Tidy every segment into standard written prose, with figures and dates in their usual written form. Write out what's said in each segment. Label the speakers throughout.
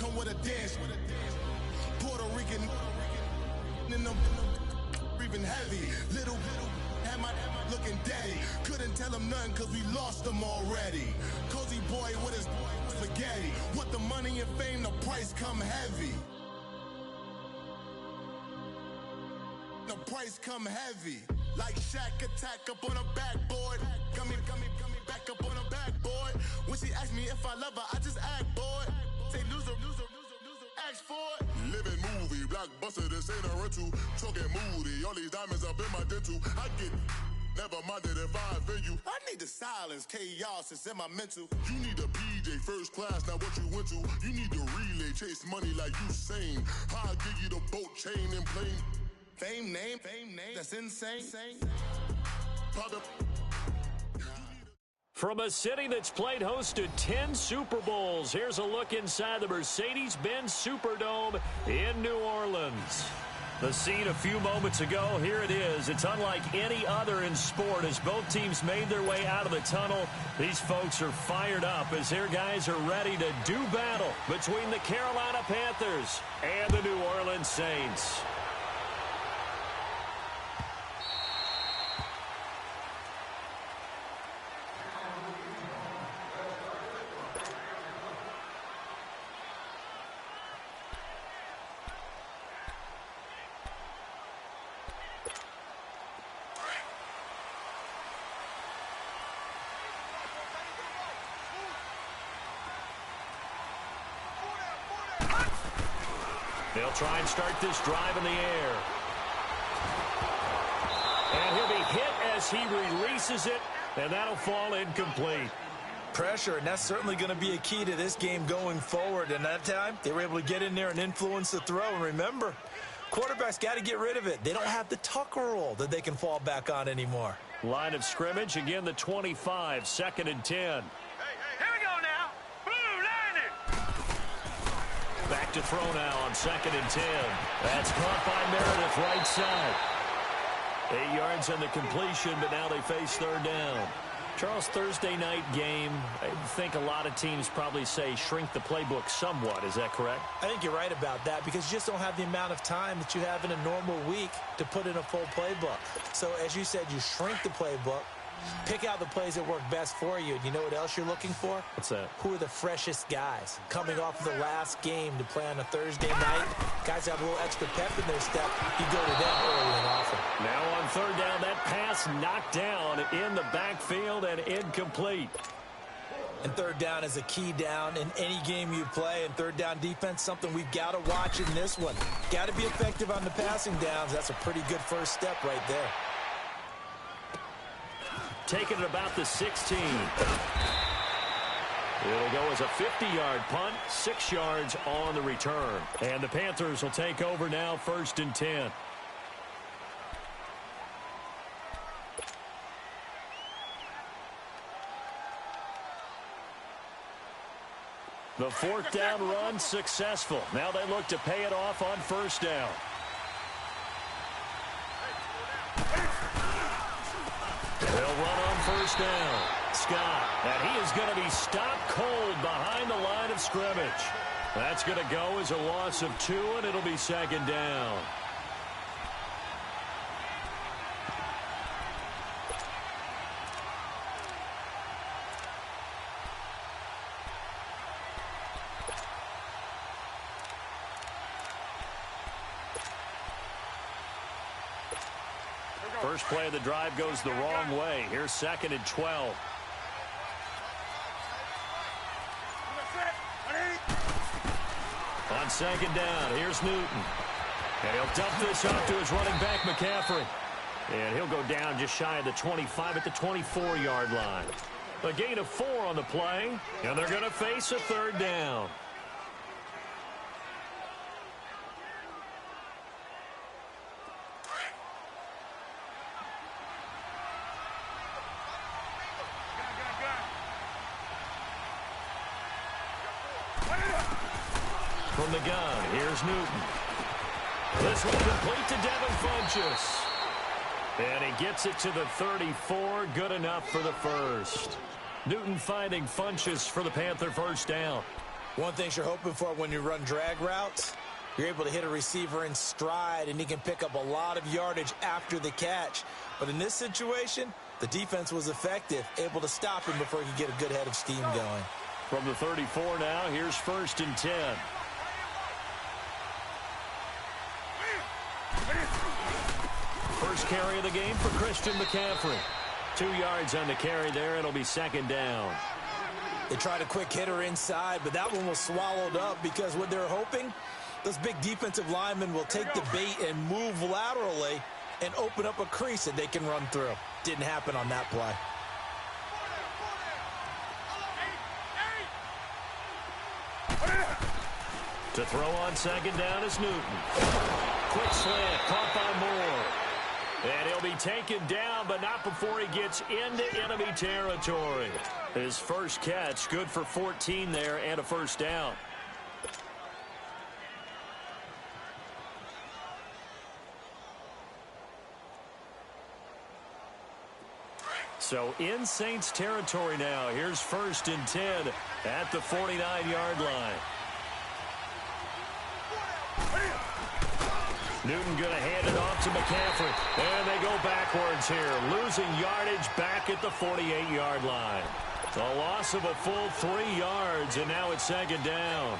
Speaker 1: come with a dance. Puerto Rican in them breathing heavy. Little had my looking daddy. Couldn't tell him nothing cause we lost him already. Cozy boy with his spaghetti. With the money and fame, the price come heavy. The price come heavy. Like Shaq attack up on a backboard. Coming back up on a backboard. When she asked me if I love her, I just act bored. Say loser, ask for it. Living movie, blockbuster, this ain't a rental. Talking moody, all these diamonds up in my dental. I get never minded if I offend you. I need the silence, chaos, it's in my mental. You need a PJ, first class, not what you went to. You need the relay, chase money like you sane. I'll give you the boat, chain, and plane. Fame name, that's insane.
Speaker 2: From a city that's played host to 10 Super Bowls, here's a look inside the Mercedes-Benz Superdome in New Orleans. The scene a few moments ago, here it is. It's unlike any other in sport as both teams made their way out of the tunnel. These folks are fired up as their guys are ready to do battle between the Carolina Panthers and the New Orleans Saints. They'll try and start this drive in the air. And he'll be hit as he releases it, and that'll fall incomplete.
Speaker 3: Pressure, and that's certainly going to be a key to this game going forward. And that time, they were able to get in there and influence the throw. And remember, quarterbacks got to get rid of it. They don't have the Tucker roll that they can fall back on anymore.
Speaker 2: Line of scrimmage, again the 25, 2nd and 10. Back to throw now on 2nd and 10. That's caught by Meredith right side. 8 yards on the completion, but now they face 3rd down. Charles, Thursday night game, I think a lot of teams probably say shrink the playbook somewhat. Is that correct?
Speaker 3: I think you're right about that because you just don't have the amount of time that you have in a normal week to put in a full playbook. So as you said, you shrink the playbook. Pick out the plays that work best for you. And you know what else you're looking for?
Speaker 2: What's that?
Speaker 3: Who are the freshest guys? Coming off of the last game to play on a Thursday night, guys have a little extra pep in their step. You go to them early and often.
Speaker 2: Now on 3rd down, that pass knocked down in the backfield and incomplete.
Speaker 3: And 3rd down is a key down in any game you play. And 3rd down defense, something we've got to watch in this one. Got to be effective on the passing downs. That's a pretty good first step right there.
Speaker 2: Taking it about the 16. It'll go as a 50-yard punt, 6 yards on the return. And the Panthers will take over now, 1st and 10. The 4th down run successful. Now they look to pay it off on 1st down. They'll run on 1st down. Scott, and he is going to be stopped cold behind the line of scrimmage. That's going to go as a loss of 2, and it'll be 2nd down. First play of the drive goes the wrong way. Here's 2nd and 12. On 2nd down, here's Newton. And he'll dump this off to his running back, McCaffrey. And he'll go down just shy of the 25 at the 24-yard line. A gain of 4 on the play, and they're going to face a 3rd down. From the gun, here's Newton. This one complete to Devin Funchess. And he gets it to the 34, good enough for the first. Newton finding Funchess for the Panther 1st down.
Speaker 3: One thing you're hoping for when you run drag routes, you're able to hit a receiver in stride, and he can pick up a lot of yardage after the catch. But in this situation, the defense was effective, able to stop him before he could get a good head of steam going.
Speaker 2: From the 34 now, here's 1st and 10. First carry of the game for Christian McCaffrey. 2 yards on the carry there. It'll be 2nd down.
Speaker 3: They tried a quick hitter inside, but that one was swallowed up because what they're hoping, those big defensive linemen will take the bait and move laterally and open up a crease that they can run through. Didn't happen on that play.
Speaker 2: To throw on 2nd down is Newton. Quick slant, caught by Moore. And he'll be taken down, but not before he gets into enemy territory. His first catch, good for 14 there and a 1st down. So in Saints territory now. Here's 1st and 10 at the 49-yard line. Newton going to hand it off to McCaffrey. And they go backwards here. Losing yardage back at the 48-yard line. A loss of a full 3 yards, and now it's 2nd down.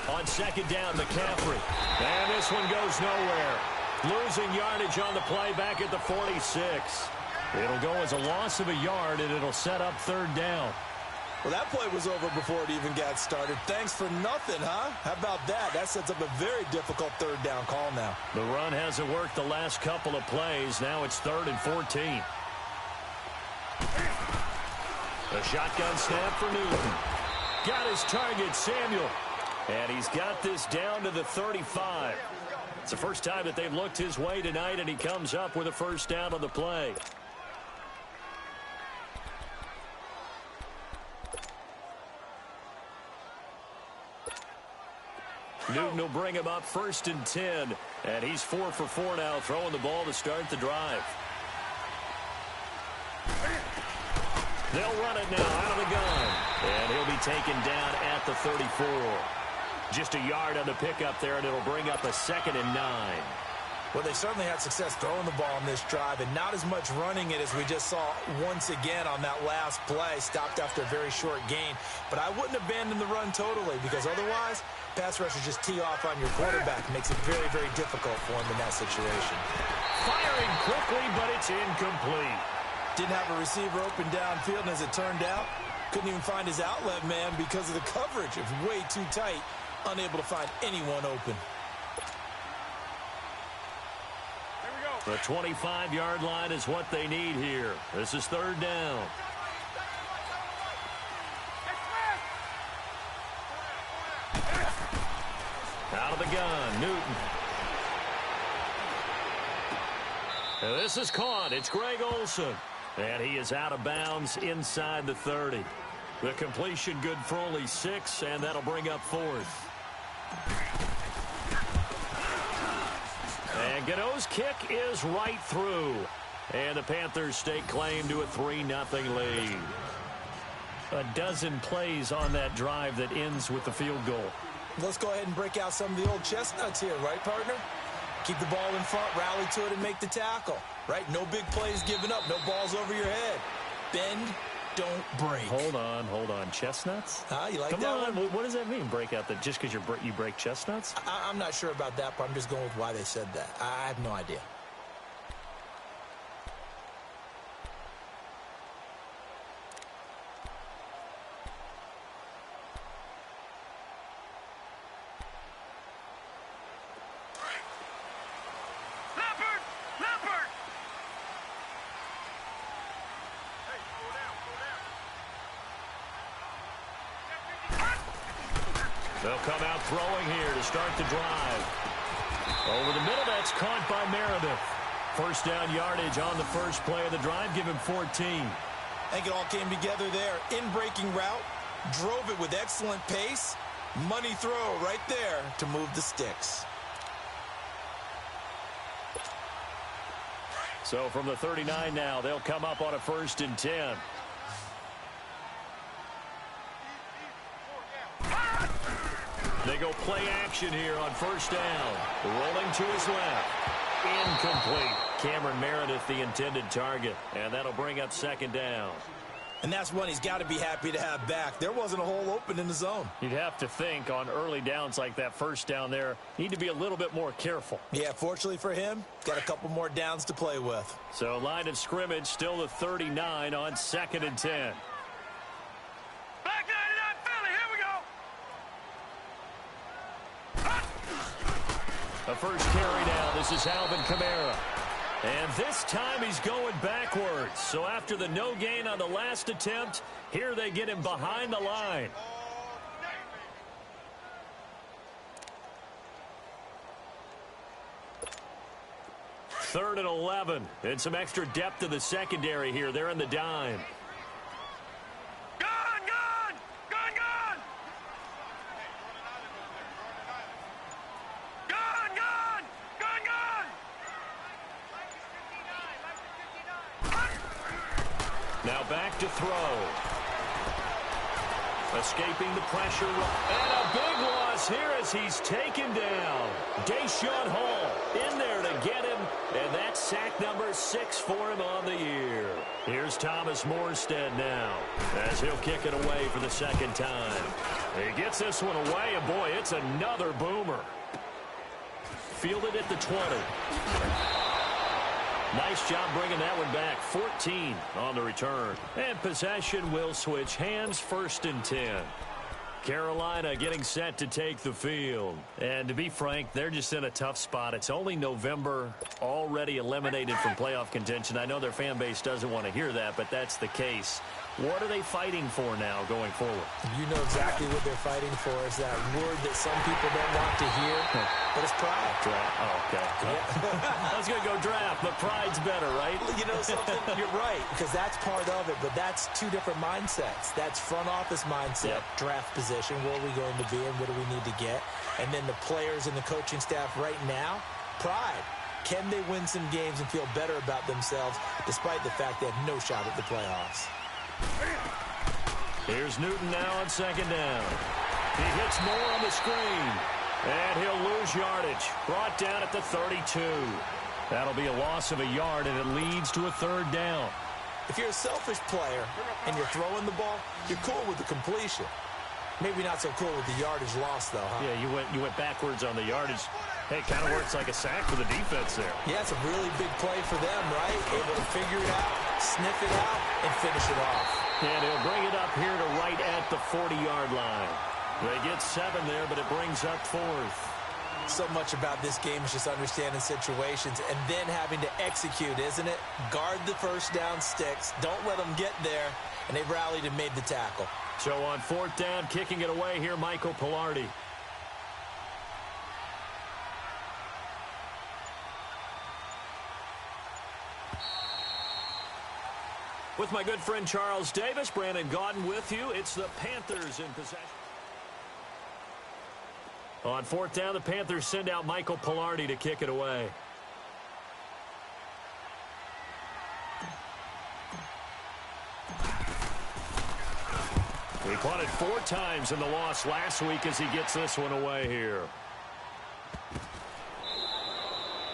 Speaker 2: On 2nd down, McCaffrey. And this one goes nowhere. Losing yardage on the play back at the 46. It'll go as a loss of a yard, and it'll set up 3rd down.
Speaker 3: Well, that play was over before it even got started. Thanks for nothing, huh? How about that? That sets up a very difficult 3rd down call now.
Speaker 2: The run hasn't worked the last couple of plays. Now it's 3rd and 14. A shotgun snap for Newton. Got his target, Samuel. And he's got this down to the 35. It's the first time that they've looked his way tonight, and he comes up with a 1st down on the play. Newton will bring him up 1st and 10. And he's 4 for 4 now, throwing the ball to start the drive. They'll run it now out of the gun. And he'll be taken down at the 34. Just a yard on the pickup there, and it'll bring up a 2nd and 9.
Speaker 3: Well, they certainly had success throwing the ball on this drive, and not as much running it as we just saw once again on that last play. Stopped after a very short gain. But I wouldn't abandon the run totally, because otherwise, pass rushers just tee off on your quarterback. It makes it very, very difficult for him in that situation.
Speaker 2: Firing quickly, but it's incomplete.
Speaker 3: Didn't have a receiver open downfield, and as it turned out, couldn't even find his outlet man because of the coverage. It was way too tight. Unable to find anyone open.
Speaker 2: The 25-yard line is what they need here. This is 3rd down. Out of the gun, Newton. And this is caught. It's Greg Olsen. And he is out of bounds inside the 30. The completion good for only 6, and that'll bring up 4th. And Gano's kick is right through. And the Panthers stake claim to a 3-0 lead. A dozen plays on that drive that ends with the field goal.
Speaker 3: Let's go ahead and break out some of the old chestnuts here, right, partner? Keep the ball in front, rally to it, and make the tackle. Right? No big plays given up. No balls over your head. Bend, don't break.
Speaker 2: Hold on. Chestnuts?
Speaker 3: You like
Speaker 2: Come
Speaker 3: that
Speaker 2: on.
Speaker 3: one?
Speaker 2: What does that mean, break out? That just because you break chestnuts?
Speaker 3: I'm not sure about that, but I'm just going with why they said that. I have no idea.
Speaker 2: They'll come out throwing here to start the drive. Over the middle, that's caught by Meredith. first down yardage on the first play of the drive. Give him 14.
Speaker 3: I think it all came together there. In-breaking route, drove it with excellent pace. Money throw right there to move the sticks.
Speaker 2: So from the 39 now, they'll come up on a 1st and 10. They go play action here on 1st down. Rolling to his left. Incomplete. Cameron Meredith, the intended target. And that'll bring up 2nd down.
Speaker 3: And that's one he's got to be happy to have back. There wasn't a hole open in the zone.
Speaker 2: You'd have to think on early downs like that 1st down there, need to be a little bit more careful.
Speaker 3: Yeah, fortunately for him, got a couple more downs to play with.
Speaker 2: So line of scrimmage still the 39 on 2nd and 10.
Speaker 4: Back 99 Philly, here we go.
Speaker 2: A first carry now. This is Alvin Kamara. And this time he's going backwards. So after the no gain on the last attempt, here they get him behind the line. Third and 11. And some extra depth in the secondary here. They're in the dime. Now back to throw. Escaping the pressure. And a big loss here as he's taken down. Deshaun Hall in there to get him. And that's sack number 6 for him on the year. Here's Thomas Morstead now as he'll kick it away for the 2nd time. He gets this one away, and boy, it's another boomer. Fielded at the 20. Nice job bringing that one back. 14 on the return. And possession will switch hands. 1st and 10. Carolina getting set to take the field. And to be frank, they're just in a tough spot. It's only November, already eliminated from playoff contention. I know their fan base doesn't want to hear that, but that's the case. What are they fighting for now going forward?
Speaker 3: You know exactly what they're fighting for. Is that word that some people don't want to hear, but it's pride.
Speaker 2: Draft. Oh, okay. Yeah. I was going to go draft, but pride's better, right?
Speaker 3: You know something? You're right, because that's part of it, but that's two different mindsets. That's front office mindset, draft position, where are we going to be and what do we need to get? And then the players and the coaching staff right now, pride. Can they win some games and feel better about themselves despite the fact they have no shot at the playoffs?
Speaker 2: Here's Newton now on 2nd down. He hits more on the screen. And he'll lose yardage. Brought down at the 32. That'll be a loss of a yard, and it leads to a 3rd down.
Speaker 3: If you're a selfish player and you're throwing the ball, you're cool with the completion. Maybe not so cool with the yardage loss, though, huh?
Speaker 2: Yeah, you went backwards on the yardage. Hey, it kind of works like a sack for the defense there.
Speaker 3: Yeah, it's a really big play for them, right? Able to figure it out, sniff it out, and finish it off.
Speaker 2: And he'll bring it up here to right at the 40-yard line. They get 7 there, but it brings up 4th.
Speaker 3: So much about this game is just understanding situations and then having to execute, isn't it? Guard the 1st down sticks. Don't let them get there. And they rallied and made the tackle.
Speaker 2: So on 4th down, kicking it away here, Michael Pilardi. With my good friend Charles Davis, Brandon Gaudin with you. It's the Panthers in possession. On 4th down, the Panthers send out Michael Pilardi to kick it away. He punted 4 times in the loss last week as he gets this one away here.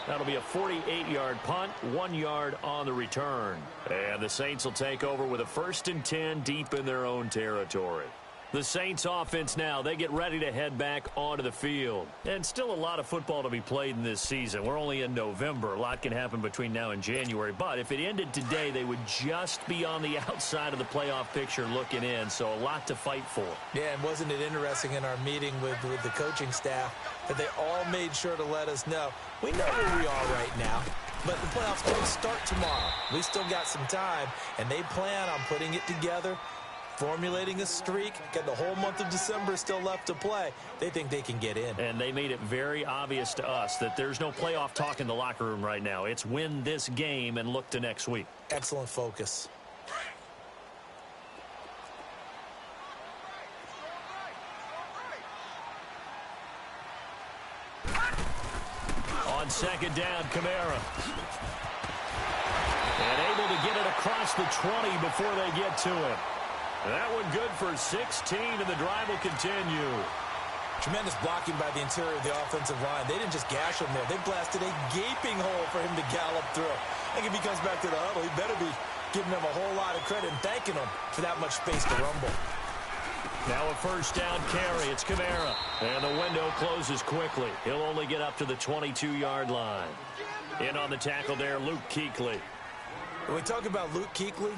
Speaker 2: That'll be a 48-yard punt, 1 yard on the return. And the Saints will take over with a 1st and 10 deep in their own territory. The Saints offense now, they get ready to head back onto the field. And still a lot of football to be played in this season. We're only in November. A lot can happen between now and January. But if it ended today, they would just be on the outside of the playoff picture looking in. So a lot to fight for.
Speaker 3: Yeah, and wasn't it interesting in our meeting with the coaching staff that they all made sure to let us know, we know where we are right now. But the playoffs don't start tomorrow. We still got some time, and they plan on putting it together formulating a streak. Got the whole month of December still left to play. They think they can get in.
Speaker 2: And they made it very obvious to us that there's no playoff talk in the locker room right now. It's win this game and look to next week.
Speaker 3: Excellent focus.
Speaker 2: On second down, Kamara. And able to get it across the 20 before they get to it. That one good for 16, and the drive will continue.
Speaker 3: Tremendous blocking by the interior of the offensive line. They didn't just gash him there. They blasted a gaping hole for him to gallop through. I think if he comes back to the huddle, he better be giving them a whole lot of credit and thanking them for that much space to rumble.
Speaker 2: Now a first down carry. It's Kamara. And the window closes quickly. He'll only get up to the 22-yard line. In on the tackle there, Luke Kuechly.
Speaker 3: When we talk about Luke Kuechly,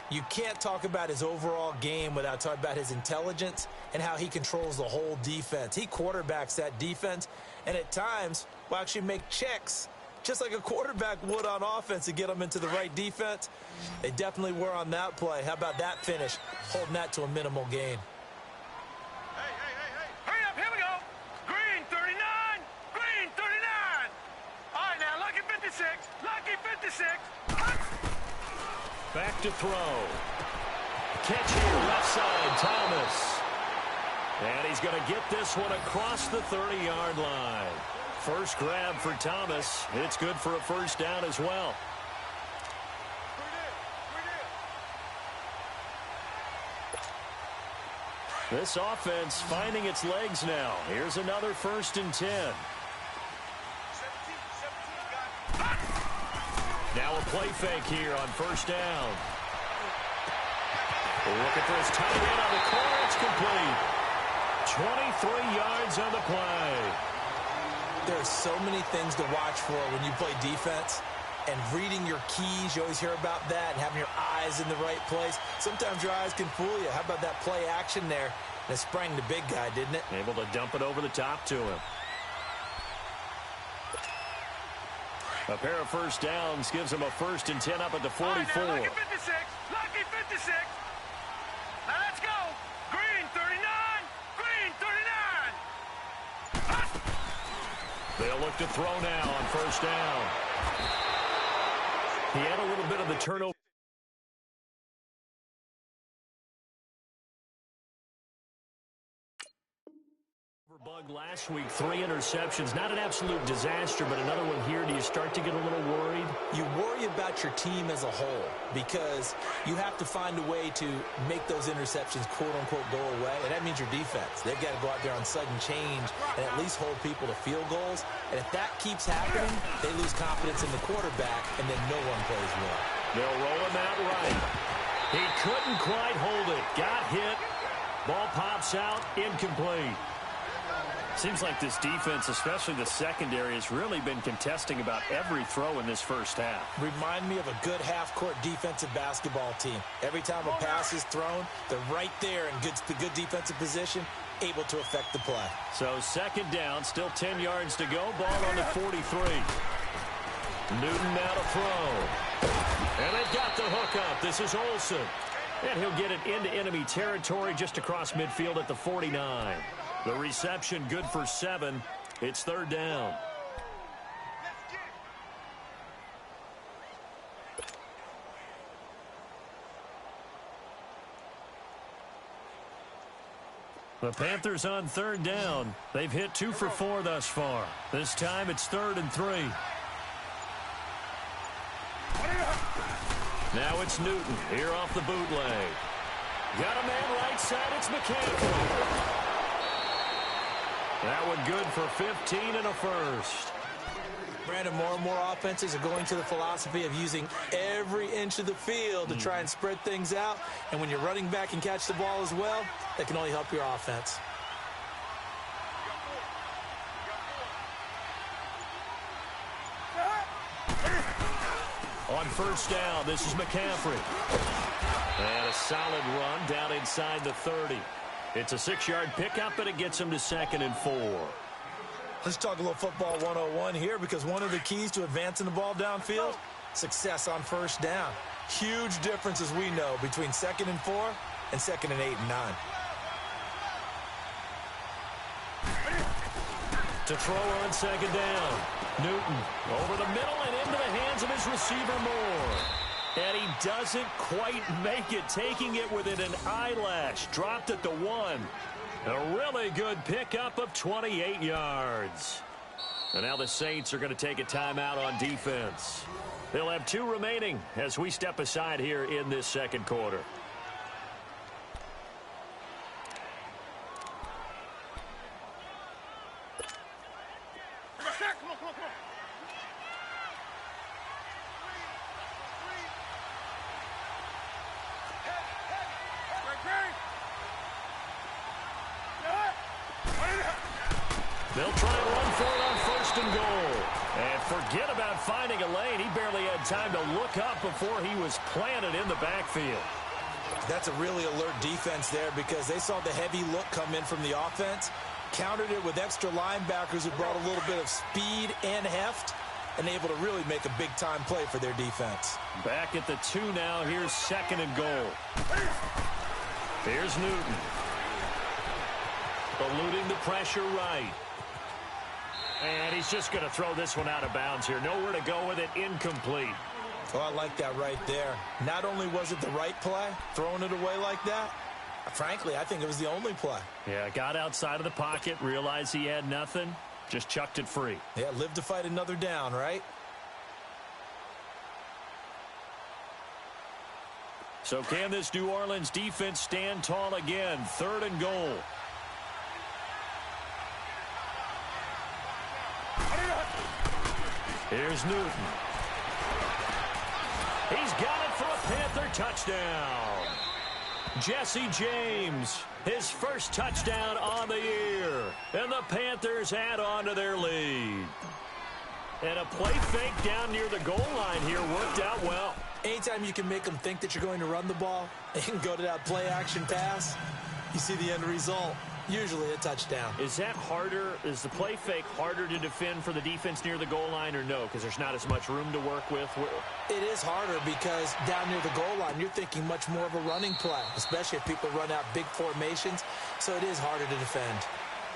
Speaker 3: you can't talk about his overall game without talking about his intelligence and how he controls the whole defense. He quarterbacks that defense, and at times will actually make checks, just like a quarterback would on offense to get them into the right defense. They definitely were on that play. How about that finish, holding that to a minimal gain?
Speaker 4: Hurry up, here we go. Green 39, green 39. All right, now, lucky 56, lucky 56.
Speaker 2: Back to throw. Catch here, left side, Thomas. And he's going to get this one across the 30-yard line. First grab for Thomas. It's good for a first down as well. This offense finding its legs now. Here's another 1st and 10. Now a play fake here on first down. Looking for his tight end on the corner. It's complete. 23 yards on the play.
Speaker 3: There are so many things to watch for when you play defense. And reading your keys, you always hear about that, and having your eyes in the right place. Sometimes your eyes can fool you. How about that play action there? And it sprang the big guy, didn't it?
Speaker 2: Able to dump it over the top to him. A pair of first downs gives him a 1st and 10 up at the 44.
Speaker 4: Lucky 56, lucky 56. Now let's go. Green 39, green 39.
Speaker 2: They'll look to throw now on first down. He had a little bit of the turnover bug last week. 3 interceptions. Not an absolute disaster, but another one here. Do you start to get a little worried?
Speaker 3: You worry about your team as a whole because you have to find a way to make those interceptions, quote-unquote, go away, and that means your defense. They've got to go out there on sudden change and at least hold people to field goals, and if that keeps happening, they lose confidence in the quarterback, and then no one plays well.
Speaker 2: They'll roll him out right. He couldn't quite hold it. Got hit. Ball pops out. Incomplete. Seems like this defense, especially the secondary, has really been contesting about every throw in this first half.
Speaker 3: Remind me of a good half-court defensive basketball team. Every time a pass is thrown, they're right there in good defensive position, able to affect the play.
Speaker 2: So second down, still 10 yards to go. Ball on the 43. Newton now to throw. And they've got the hook up. This is Olsen. And he'll get it into enemy territory just across midfield at the 49. The reception good for 7. It's third down. The Panthers on third down. They've hit 2 for 4 thus far. This time it's 3rd and 3. Now it's Newton here off the bootleg. Got a man right side. It's McCaffrey. That one good for 15 and a first.
Speaker 3: Brandon, more and more offenses are going to the philosophy of using every inch of the field to try and spread things out. And when you're running back and catch the ball as well, that can only help your offense.
Speaker 2: On first down, this is McCaffrey. And a solid run down inside the 30. It's a 6-yard pickup, and it gets him to 2nd and 4.
Speaker 3: Let's talk a little football 101 here, because one of the keys to advancing the ball downfield, success on first down. Huge difference, as we know, between 2nd and 4 and 2nd and 8 and 9.
Speaker 2: To throw on 2nd down. Newton over the middle and into the hands of his receiver Moore. And he doesn't quite make it, taking it within an eyelash. Dropped at the 1. A really good pickup of 28 yards. And now the Saints are going to take a timeout on defense. They'll have 2 remaining as we step aside here in this 2nd quarter. They'll try and run for it on 1st and goal. And forget about finding a lane. He barely had time to look up before he was planted in the backfield.
Speaker 3: That's a really alert defense there because they saw the heavy look come in from the offense, countered it with extra linebackers who brought a little bit of speed and heft, and able to really make a big-time play for their defense.
Speaker 2: Back at the 2 now. Here's 2nd and goal. Here's Newton. Eluding the pressure right. And he's just going to throw this one out of bounds here. Nowhere to go with it. Incomplete.
Speaker 3: Oh, I like that right there. Not only was it the right play, throwing it away like that, frankly, I think it was the only play.
Speaker 2: Yeah, got outside of the pocket, realized he had nothing, just chucked it free.
Speaker 3: Yeah, live to fight another down, right?
Speaker 2: So can this New Orleans defense stand tall again? 3rd and goal. Here's Newton. He's got it for a Panther touchdown. Jesse James, his first touchdown on the year. And the Panthers add on to their lead. And a play fake down near the goal line here worked out well.
Speaker 3: Anytime you can make them think that you're going to run the ball and go to that play-action pass, you see the end result. Usually a touchdown.
Speaker 2: Is that harder? Is the play fake harder to defend for the defense near the goal line or no? Because there's not as much room to work with?
Speaker 3: It is harder because down near the goal line, you're thinking much more of a running play, especially if people run out big formations. So it is harder to defend.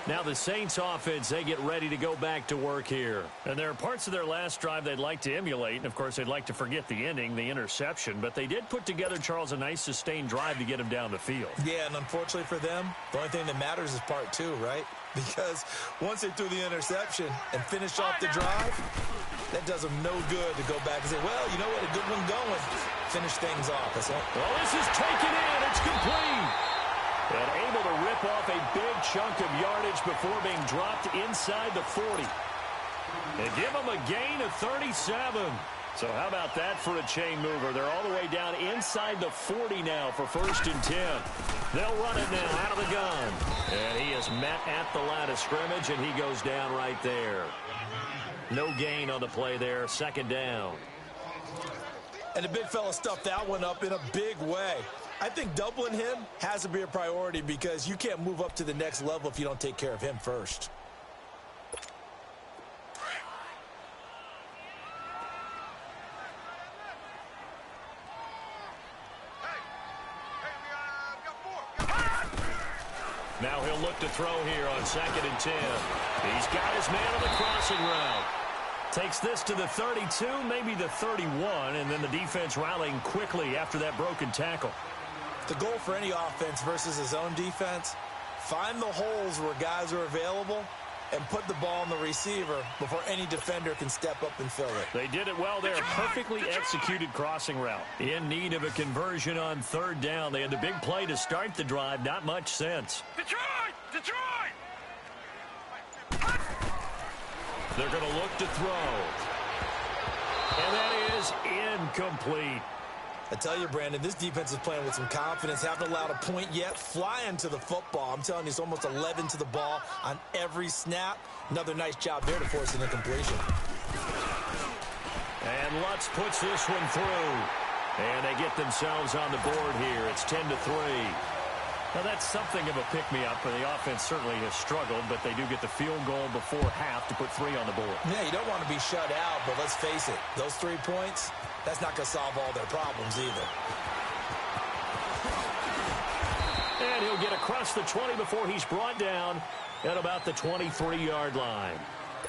Speaker 2: Now the Saints offense, they get ready to go back to work here. And there are parts of their last drive they'd like to emulate. And, of course, they'd like to forget the ending, the interception. But they did put together, Charles, a nice sustained drive to get him down the field.
Speaker 3: Yeah, and unfortunately for them, the only thing that matters is part 2, right? Because once they threw the interception and finished off the drive, that does them no good to go back and say, well, you know what, a good one going. Finish things off. That's all.
Speaker 2: Well, this is taken in. It's complete. And able to rip off a big chunk of yardage before being dropped inside the 40. And give them a gain of 37. So how about that for a chain mover? They're all the way down inside the 40 now for 1st and 10. They'll run it now out of the gun. And he is met at the line of scrimmage, and he goes down right there. No gain on the play there. 2nd down.
Speaker 3: And the big fella stuffed that one up in a big way. I think doubling him has to be a priority because you can't move up to the next level if you don't take care of him first.
Speaker 2: Now he'll look to throw here on 2nd and 10. He's got his man on the crossing route. Takes this to the 32, maybe the 31, and then the defense rallying quickly after that broken tackle.
Speaker 3: The goal for any offense versus his own defense, find the holes where guys are available and put the ball on the receiver before any defender can step up and fill it.
Speaker 2: They did it well there. Perfectly executed crossing route. In need of a conversion on 3rd down. They had the big play to start the drive. Not much sense.
Speaker 4: Detroit! Detroit!
Speaker 2: They're going to look to throw. And that is incomplete.
Speaker 3: I tell you, Brandon, this defense is playing with some confidence. Haven't allowed a point yet. Flying to the football. I'm telling you, it's almost 11 to the ball on every snap. Another nice job there to force an incompletion.
Speaker 2: And Lutz puts this one through. And they get themselves on the board here. It's 10-3. Now, that's something of a pick-me-up. The offense certainly has struggled, but they do get the field goal before half to put 3 on the board.
Speaker 3: Yeah, you don't want to be shut out, but let's face it. Those 3 points, that's not going to solve all their problems either.
Speaker 2: And he'll get across the 20 before he's brought down at about the 23-yard line.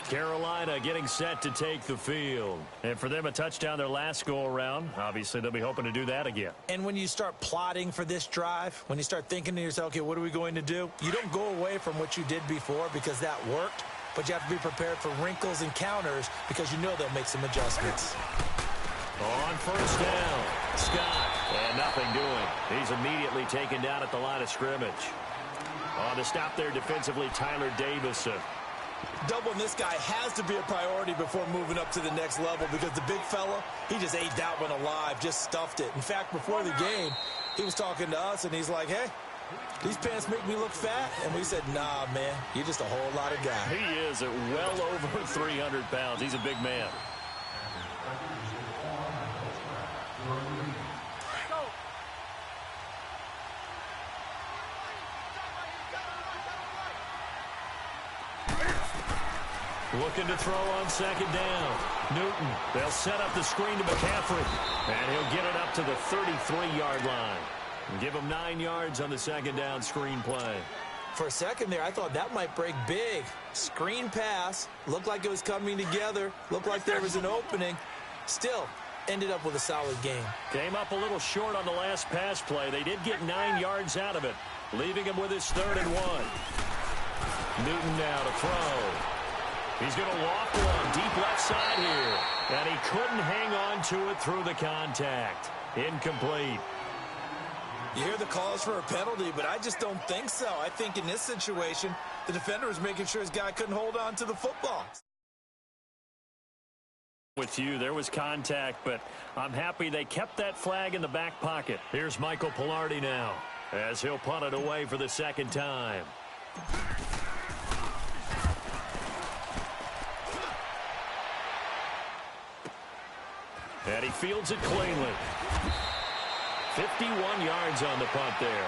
Speaker 2: Carolina getting set to take the field. And for them, a touchdown their last go-around. Obviously, they'll be hoping to do that again.
Speaker 3: And when you start plotting for this drive, when you start thinking to yourself, okay, what are we going to do? You don't go away from what you did before because that worked, but you have to be prepared for wrinkles and counters because you know they'll make some adjustments.
Speaker 2: On first down, Scott, and nothing doing. He's immediately taken down at the line of scrimmage. On the stop there defensively, Tyler Davison.
Speaker 3: Doubling this guy has to be a priority before moving up to the next level because the big fella, he just ate that one alive, just stuffed it. In fact, before the game, he was talking to us, and he's like, hey, these pants make me look fat. And we said, nah, man, you're just a whole lot of guy.
Speaker 2: He is at well over 300 pounds. He's a big man. Looking to throw on second down. Newton, they'll set up the screen to McCaffrey. And he'll get it up to the 33-yard line. And give him 9 yards on the second down screen play.
Speaker 3: For a second there, I thought that might break big. Screen pass. Looked like it was coming together. Looked like there was an opening. Still, ended up with a solid game. Came
Speaker 2: up a little short on the last pass play. They did get 9 yards out of it, leaving him with his 3rd and 1. Newton now to throw. He's going to walk one deep left side here. And he couldn't hang on to it through the contact. Incomplete.
Speaker 3: You hear the calls for a penalty, but I just don't think so. I think in this situation, the defender was making sure his guy couldn't hold on to the football.
Speaker 2: With you, there was contact, but I'm happy they kept that flag in the back pocket. Here's Michael Pilardi now, as he'll punt it away for the second time. And he fields it cleanly. 51 yards on the punt there.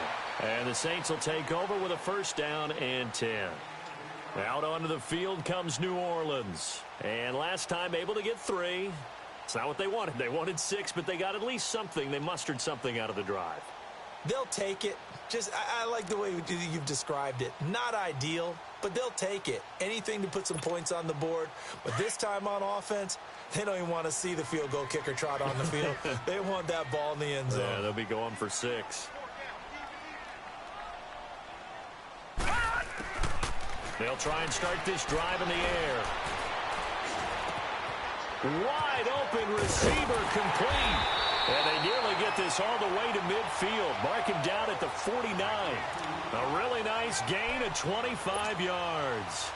Speaker 2: And the Saints will take over with a first down and 10. Out onto the field comes New Orleans. And last time able to get 3. It's not what they wanted. They wanted 6, but they got at least something. They mustered something out of the drive.
Speaker 3: They'll take it. I like the way you've described it. Not ideal, but they'll take it. Anything to put some points on the board. But this time on offense, they don't even want to see the field goal kicker trot on the field. They want that ball in the end zone.
Speaker 2: Yeah, they'll be going for 6. They'll try and start this drive in the air. Wide open receiver complete. And they nearly get this all the way to midfield. Mark him down at the 49. A really nice gain of 25 yards.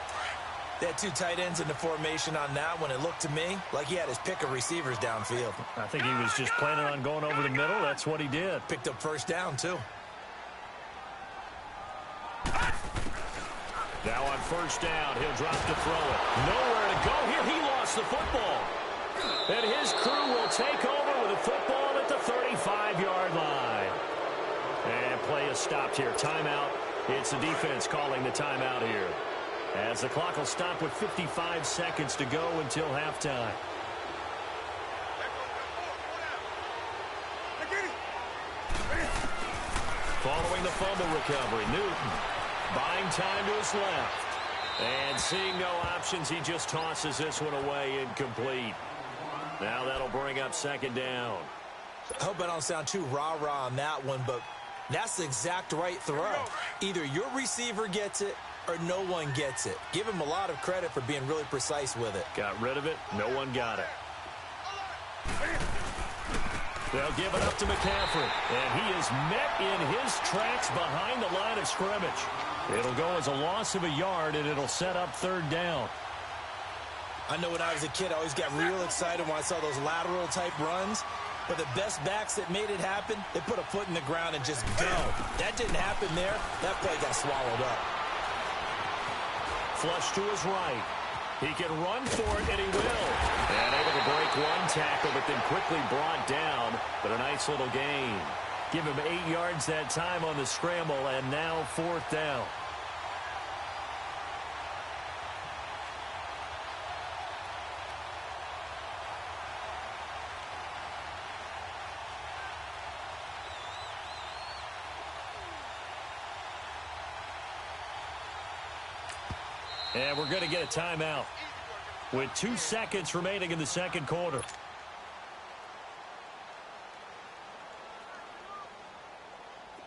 Speaker 3: They had 2 tight ends in the formation on that one. It looked to me like he had his pick of receivers downfield.
Speaker 2: I think he was just planning on going over the middle. That's what he did.
Speaker 3: Picked up first down, too.
Speaker 2: Now on first down, he'll drop to throw it. Nowhere to go here. He lost the football. And his crew will take over with the football at the 35-yard line. And play is stopped here. Timeout. It's the defense calling the timeout here, as the clock will stop with 55 seconds to go until halftime. Following the fumble recovery, Newton buying time to his left. And seeing no options, he just tosses this one away, incomplete. Now that'll bring up second down.
Speaker 3: I hope I don't sound too rah-rah on that one, but that's the exact right throw. Either your receiver gets it or no one gets it. Give him a lot of credit for being really precise with it.
Speaker 2: Got rid of it. No one got it. They'll give it up to McCaffrey. And he is met in his tracks behind the line of scrimmage. It'll go as a loss of a yard, and it'll set up third down.
Speaker 3: I know when I was a kid, I always got real excited when I saw those lateral-type runs. But the best backs that made it happen, they put a foot in the ground and just go. That didn't happen there. That play got swallowed up.
Speaker 2: Flush to his right. He can run for it, and he will. And able to break one tackle, but then quickly brought down. But a nice little gain. Give him 8 yards that time on the scramble, and now fourth down. And we're going to get a timeout with 2 seconds remaining in the second quarter.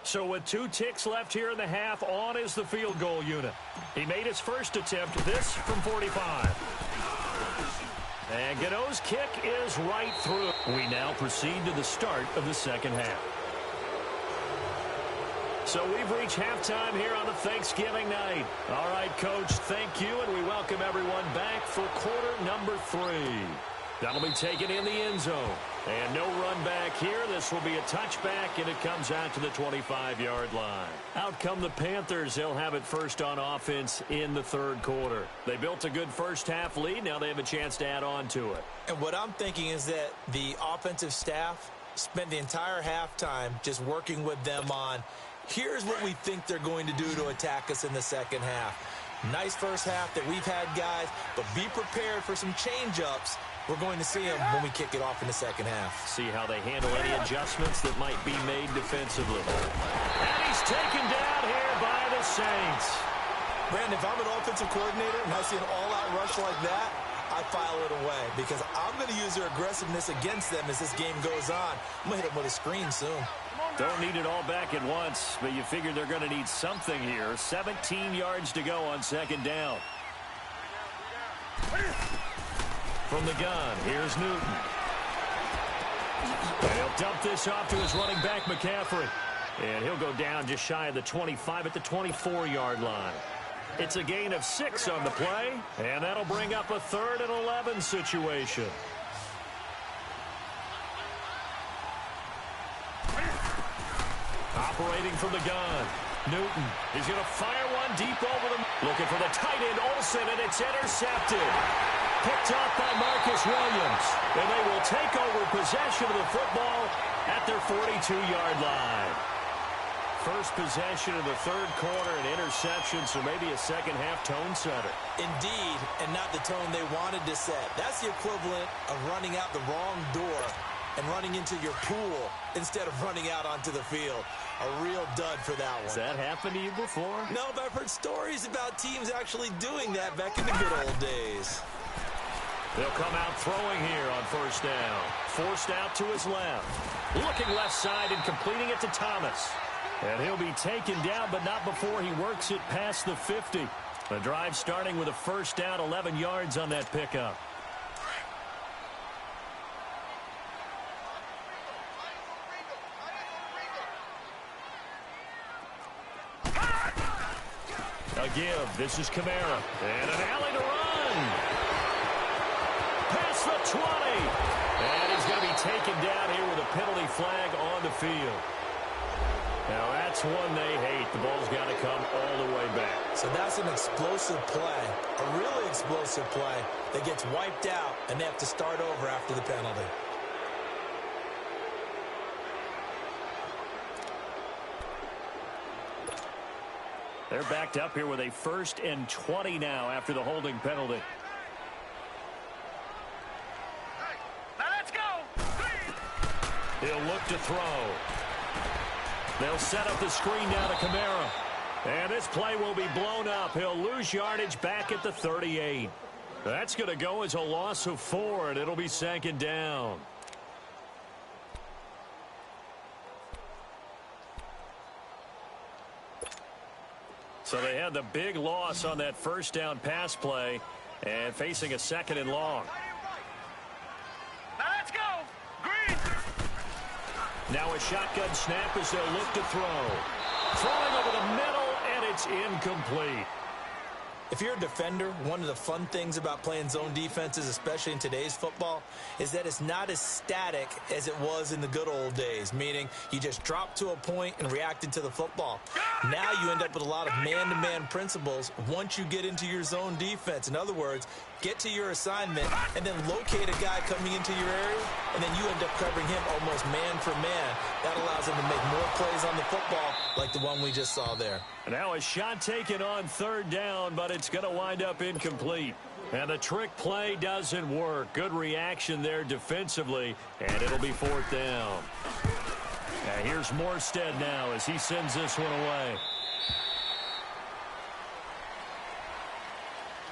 Speaker 2: So with 2 ticks left here in the half, on is the field goal unit. He made his first attempt, this from 45. And Gano's kick is right through. We now proceed to the start of the second half. So we've reached halftime here on the Thanksgiving night. All right, Coach, thank you, and we welcome everyone back for quarter number 3. That'll be taken in the end zone. And no run back here. This will be a touchback, and it comes out to the 25-yard line. Out come the Panthers. They'll have it first on offense in the third quarter. They built a good first-half lead. Now they have a chance to add on to it.
Speaker 3: And what I'm thinking is that the offensive staff spent the entire halftime just working with them on, here's what we think they're going to do to attack us in the second half. Nice first half that we've had, guys, but be prepared for some change-ups. We're going to see them when we kick it off in the second half.
Speaker 2: See how they handle any adjustments that might be made defensively. And he's taken down here by the Saints.
Speaker 3: Brandon, if I'm an offensive coordinator and I see an all-out rush like that, I file it away because I'm going to use their aggressiveness against them as this game goes on. I'm going to hit them with a screen soon.
Speaker 2: Don't need it all back at once, but you figure they're going to need something here. 17 yards to go on second down. From the gun, here's Newton. And he'll dump this off to his running back, McCaffrey. And he'll go down just shy of the 25 at the 24-yard line. It's a gain of 6 on the play, and that'll bring up a 3rd and 11 situation. Operating from the gun, Newton. He's going to fire one deep over them. Looking for the tight end, Olsen, and it's intercepted. Picked off by Marcus Williams. And they will take over possession of the football at their 42-yard line. First possession of the third quarter, an interception, so maybe a second-half tone setter.
Speaker 3: Indeed, and not the tone they wanted to set. That's the equivalent of running out the wrong door and running into your pool instead of running out onto the field. A real dud for that one.
Speaker 2: Has that happened to you before?
Speaker 3: No, but I've heard stories about teams actually doing that back in the good old days.
Speaker 2: They'll come out throwing here on first down. Forced out to his left. Looking left side and completing it to Thomas. And he'll be taken down, but not before he works it past the 50. The drive starting with a first down, 11 yards on that pickup. A give. This is Kamara. And an alley to run. Past the 20. And he's going to be taken down here with a penalty flag on the field. Now, that's one they hate. The ball's got to come all the way back.
Speaker 3: So that's an explosive play, a really explosive play that gets wiped out, and they have to start over after the penalty.
Speaker 2: They're backed up here with a 1st and 20 now after the holding penalty.
Speaker 4: Now let's go.
Speaker 2: He'll look to throw. They'll set up the screen now to Kamara. And this play will be blown up. He'll lose yardage back at the 38. That's going to go as a loss of 4, and it'll be second down. So they had the big loss on that first down pass play and facing a 2nd and long.
Speaker 4: Now let's go. Green.
Speaker 2: Now a shotgun snap as they'll look to throw. Throwing over the middle, and it's incomplete.
Speaker 3: If you're a defender, one of the fun things about playing zone defenses, especially in today's football, is that it's not as static as it was in the good old days, meaning you just dropped to a point and reacted to the football. Now you end up with a lot of man-to-man principles once you get into your zone defense. In other words, get to your assignment and then locate a guy coming into your area, and then you end up covering him almost man for man. That allows him to make more plays on the football like the one we just saw there.
Speaker 2: Now a shot taken on 3rd down, but it's going to wind up incomplete. And the trick play doesn't work. Good reaction there defensively, and it'll be 4th down. Now here's Morstead now as he sends this one away.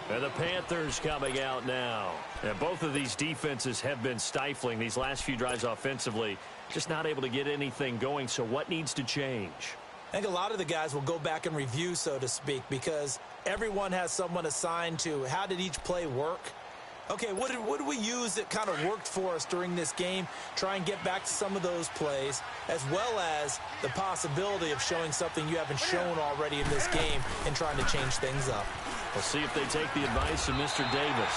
Speaker 2: And the Panthers coming out now. And both of these defenses have been stifling these last few drives offensively. Just not able to get anything going. So what needs to change?
Speaker 3: I think a lot of the guys will go back and review, so to speak, because everyone has someone assigned to how did each play work. Okay, what did we use that kind of worked for us during this game? Try and get back to some of those plays, as well as the possibility of showing something you haven't shown already in this game and trying to change things up.
Speaker 2: We'll see if they take the advice of Mr. Davis.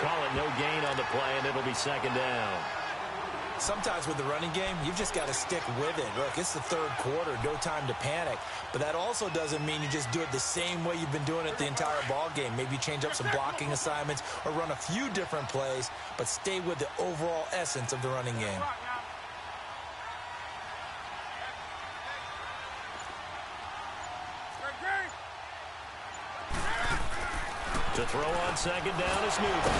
Speaker 2: Call it no gain on the play, and it'll be second down.
Speaker 3: Sometimes with the running game, you've just got to stick with it. Look, it's the third quarter, no time to panic. But that also doesn't mean you just do it the same way you've been doing it the entire ball game. Maybe you change up some blocking assignments or run a few different plays, but stay with the overall essence of the running game.
Speaker 2: To throw on second down is Newton.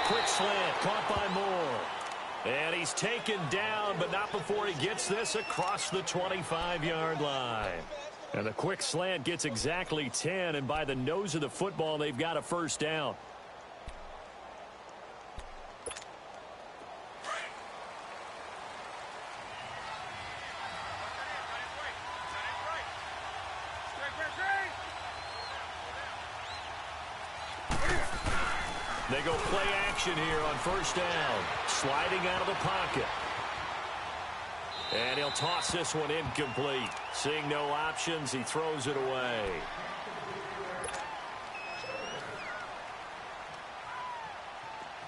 Speaker 2: Quick slant, caught by Moore. And he's taken down, but not before he gets this across the 25-yard line. And the quick slant gets exactly 10, and by the nose of the football, they've got a first down. They go play action here on first down. Sliding out of the pocket. And he'll toss this one incomplete. Seeing no options, he throws it away.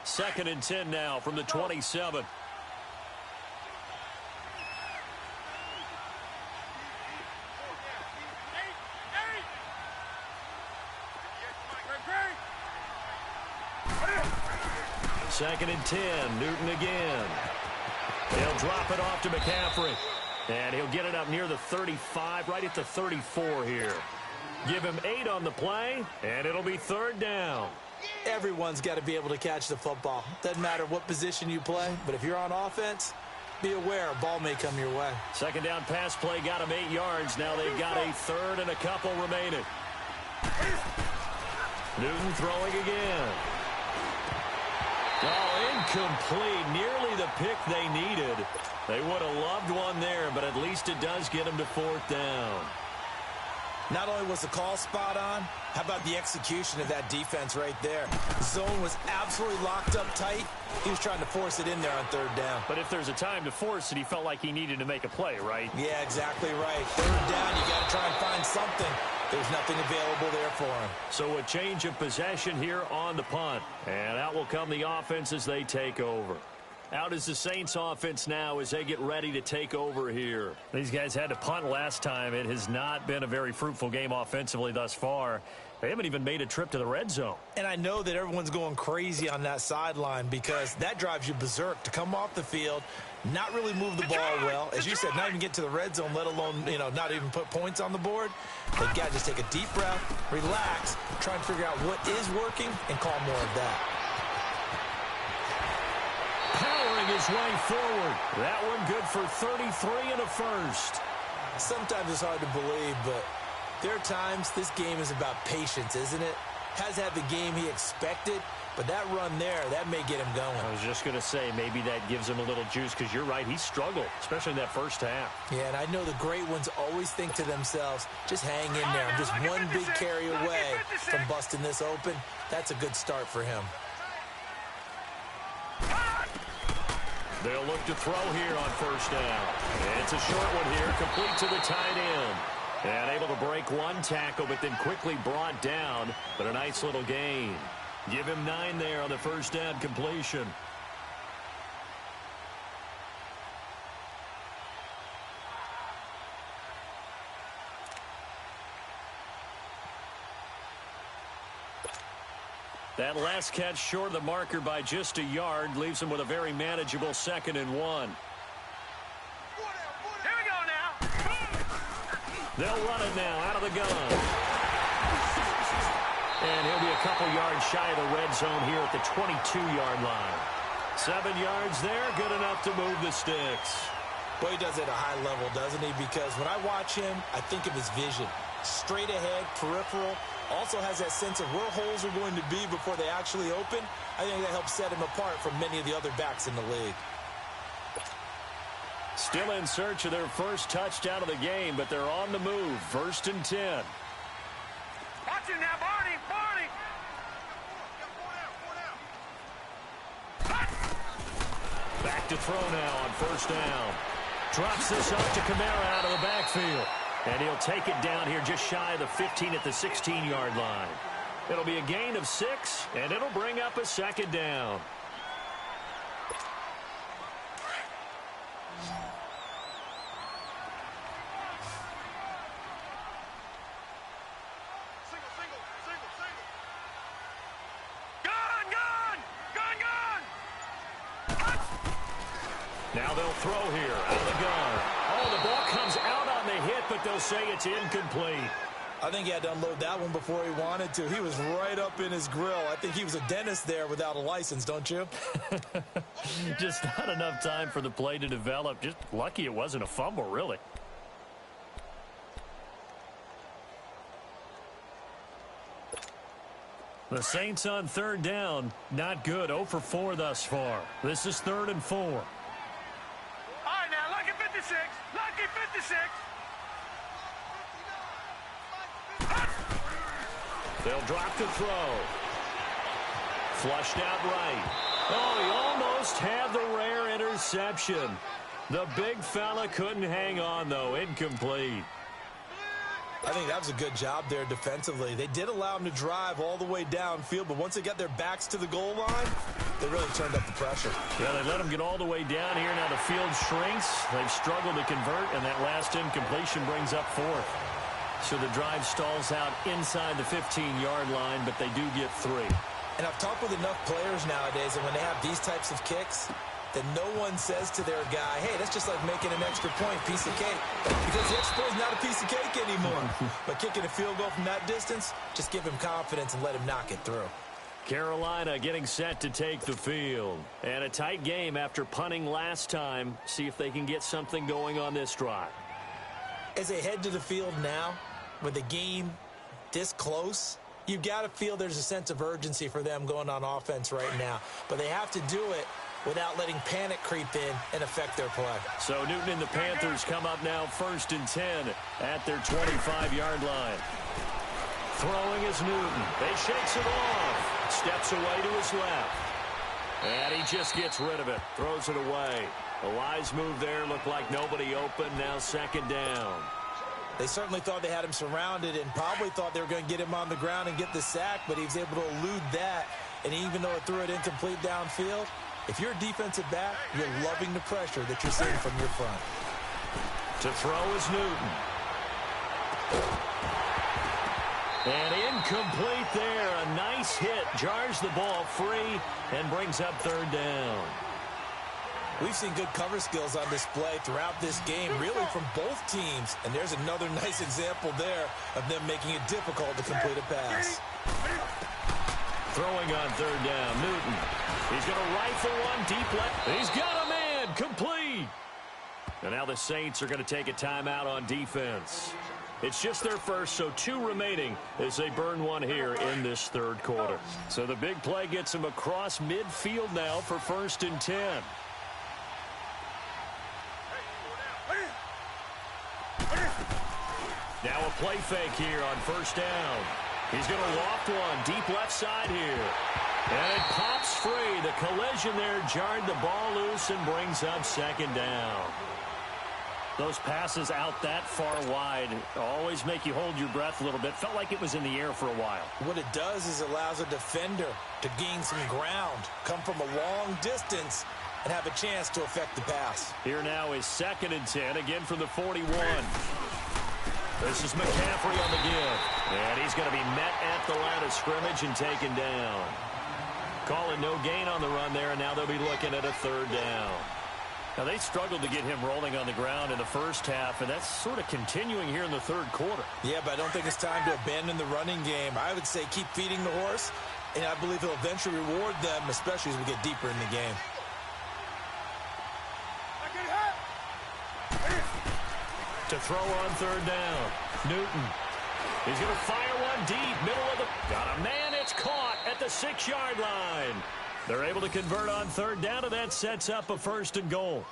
Speaker 2: Second and 10 now from the 27. Second and 10. Newton again. He'll drop it off to McCaffrey. And he'll get it up near the 35, right at the 34 here. Give him 8 on the play, and it'll be third down.
Speaker 3: Everyone's got to be able to catch the football. Doesn't matter what position you play, but if you're on offense, be aware a ball may come your way.
Speaker 2: Second down pass play got him 8 yards. Now they've got a third and a couple remaining. Newton throwing again. Oh, incomplete. Nearly the pick they needed. They would have loved one there, but at least it does get them to fourth down.
Speaker 3: Not only was the call spot on, how about the execution of that defense right there? The zone was absolutely locked up tight. He was trying to force it in there on third down.
Speaker 2: But if there's a time to force it, he felt like he needed to make a play, right?
Speaker 3: Yeah, exactly right. Third down, you got to try and find something. There's nothing available there for him.
Speaker 2: So a change of possession here on the punt. And out will come the offense as they take over. Out is the Saints offense now as they get ready to take over here. These guys had to punt last time. It has not been a very fruitful game offensively thus far. They haven't even made a trip to the red zone.
Speaker 3: And I know that everyone's going crazy on that sideline because that drives you berserk to come off the field, not really move the ball well. As you said, not even get to the red zone, let alone, not even put points on the board. They've got to just take a deep breath, relax, try and figure out what is working and call more of that.
Speaker 2: Powering his way forward. That one good for 33 and a first.
Speaker 3: Sometimes it's hard to believe, but there are times this game is about patience, isn't it? Has had the game he expected, but that run there, that may get him going.
Speaker 2: I was just going to say, maybe that gives him a little juice because you're right, he struggled, especially in that first half.
Speaker 3: Yeah, and I know the great ones always think to themselves, just hang in there. I'm just one big carry away from busting this open. That's a good start for him.
Speaker 2: They'll look to throw here on first down. It's a short one here, complete to the tight end. And able to break one tackle, but then quickly brought down. But a nice little gain. Give him 9 there on the first down completion. That last catch short of the marker by just a yard leaves him with a very manageable 2nd and 1.
Speaker 4: Here we go now.
Speaker 2: They'll run it now out of the gun. And he'll be a couple yards shy of the red zone here at the 22-yard line. 7 yards there, good enough to move the sticks.
Speaker 3: Boy, he does it at a high level, doesn't he? Because when I watch him, I think of his vision. Straight ahead, peripheral, also has that sense of where holes are going to be before they actually open. I think that helps set him apart from many of the other backs in the league.
Speaker 2: Still in search of their first touchdown of the game, but they're on the move. 1st and 10.
Speaker 4: Watch it now, Barney! Barney!
Speaker 2: Back to throw now on 1st down. Drops this up to Kamara out of the backfield. And he'll take it down here just shy of the 15 at the 16-yard line. It'll be a gain of 6, and it'll bring up a 2nd down. Now they'll throw here out of the gun. Oh, the ball comes out on the hit, but they'll say it's incomplete.
Speaker 3: I think he had to unload that one before he wanted to. He was right up in his grill. I think he was a dentist there without a license, don't you?
Speaker 2: Just not enough time for the play to develop. Just lucky it wasn't a fumble, really. The Saints on 3rd down. Not good. 0 for 4 thus far. This is 3rd and 4.
Speaker 4: All right, now, lucky 56. Lucky 56.
Speaker 2: They'll drop the throw. Flushed out right. Oh, he almost had the rare interception. The big fella couldn't hang on, though. Incomplete.
Speaker 3: I think that was a good job there defensively. They did allow him to drive all the way downfield, but once they got their backs to the goal line, they really turned up the pressure.
Speaker 2: Yeah, they let him get all the way down here. Now the field shrinks. They've struggled to convert, and that last incompletion brings up 4th. So the drive stalls out inside the 15-yard line, but they do get 3.
Speaker 3: And I've talked with enough players nowadays, and when they have these types of kicks, that no one says to their guy, hey, that's just like making an extra point, piece of cake. Because the extra point is not a piece of cake anymore. But kicking a field goal from that distance, just give him confidence and let him knock it through.
Speaker 2: Carolina getting set to take the field. And a tight game after punting last time. See if they can get something going on this drive.
Speaker 3: As they head to the field now, with the game this close, you've got to feel there's a sense of urgency for them going on offense right now. But they have to do it without letting panic creep in and affect their play.
Speaker 2: So Newton and the Panthers come up now 1st and 10 at their 25-yard line. Throwing is Newton. They shakes it off. Steps away to his left. And he just gets rid of it. Throws it away. A wise move there. Looked like nobody open. Now 2nd down.
Speaker 3: They certainly thought they had him surrounded and probably thought they were going to get him on the ground and get the sack, but he was able to elude that. And even though it threw it incomplete downfield, if you're a defensive back, you're loving the pressure that you're seeing from your front.
Speaker 2: To throw is Newton. And incomplete there. A nice hit. Jars the ball free and brings up 3rd down.
Speaker 3: We've seen good cover skills on display throughout this game, really from both teams. And there's another nice example there of them making it difficult to complete a pass.
Speaker 2: Throwing on 3rd down, Newton. He's going to rifle one deep left. He's got a man, complete. And now the Saints are going to take a timeout on defense. It's just their first, so 2 remaining as they burn one here in this 3rd quarter. So the big play gets them across midfield now for 1st and 10. Now a play fake here on 1st down. He's going to loft one deep left side here. And it pops free. The collision there jarred the ball loose and brings up 2nd down. Those passes out that far wide always make you hold your breath a little bit. Felt like it was in the air for a while.
Speaker 3: What it does is allows a defender to gain some ground, come from a long distance, and have a chance to affect the pass.
Speaker 2: Here now is 2nd and 10, again from the 41. This is McCaffrey on the give. And he's going to be met at the line of scrimmage and taken down. Calling no gain on the run there, and now they'll be looking at a 3rd down. Now, they struggled to get him rolling on the ground in the first half, and that's sort of continuing here in the 3rd quarter.
Speaker 3: Yeah, but I don't think it's time to abandon the running game. I would say keep feeding the horse, and I believe he'll eventually reward them, especially as we get deeper in the game.
Speaker 2: To throw on 3rd down, Newton. He's going to fire one deep, middle of the... Got a man, it's caught at the 6-yard line. They're able to convert on third down, and that sets up a 1st and goal.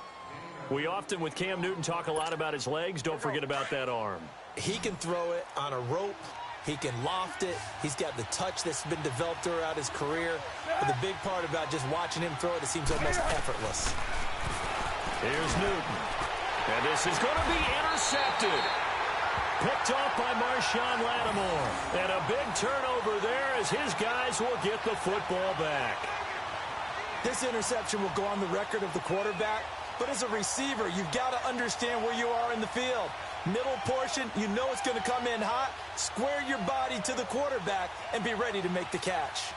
Speaker 2: We often, with Cam Newton, talk a lot about his legs. Don't forget about that arm.
Speaker 3: He can throw it on a rope. He can loft it. He's got the touch that's been developed throughout his career. But the big part about just watching him throw it seems almost effortless.
Speaker 2: Here's Newton. And this is going to be intercepted. Picked off by Marshawn Lattimore. And a big turnover there as his guys will get the football back.
Speaker 3: This interception will go on the record of the quarterback. But as a receiver, you've got to understand where you are in the field. Middle portion, you know it's going to come in hot. Square your body to the quarterback and be ready to make the catch.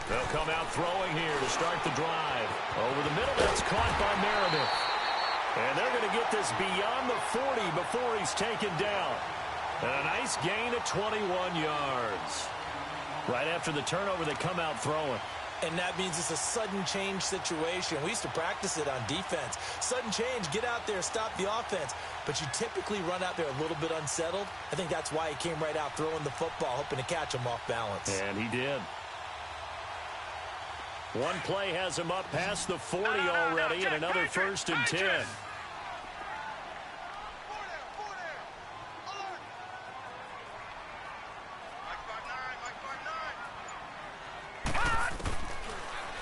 Speaker 2: They'll come out throwing here to start the drive. Over the middle, that's caught by Meredith. And they're going to get this beyond the 40 before he's taken down. And a nice gain of 21 yards. Right after the turnover, they come out throwing.
Speaker 3: And that means it's a sudden change situation. We used to practice it on defense. Sudden change, get out there, stop the offense. But you typically run out there a little bit unsettled. I think that's why he came right out throwing the football, hoping to catch him off balance.
Speaker 2: And he did. One play has him up past the 40 already, and another 1st and 10.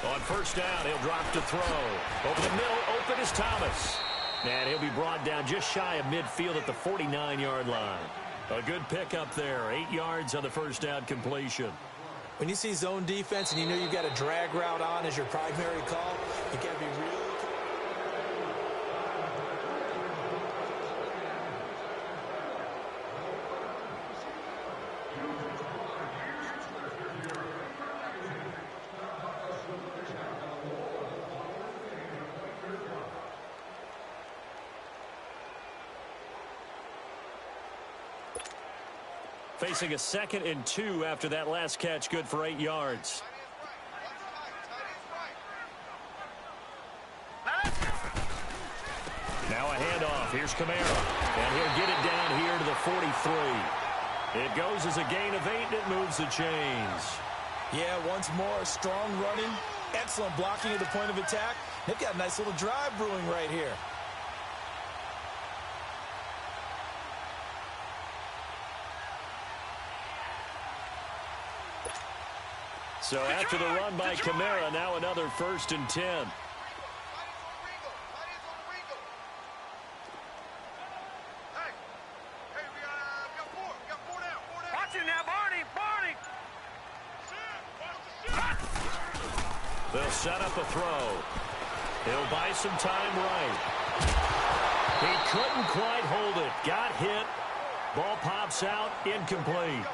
Speaker 2: On 1st down, he'll drop to throw. Over the middle, open is Thomas. And he'll be brought down just shy of midfield at the 49-yard line. A good pickup there, 8 yards on the 1st down completion.
Speaker 3: When you see zone defense and you know you've got a drag route on as your primary call, you got to be really...
Speaker 2: Facing a 2nd and 2 after that last catch, good for 8 yards. Now a handoff. Here's Kamara. And he'll get it down here to the 43. It goes as a gain of 8, and it moves the chains.
Speaker 3: Yeah, once more, strong running, excellent blocking at the point of attack. They've got a nice little drive brewing right here.
Speaker 2: So after the run by Kamara, now another 1st and 10.
Speaker 4: Watch it now, Barney!
Speaker 2: They'll set up a throw. He'll buy some time right. He couldn't quite hold it. Got hit. Ball pops out, incomplete.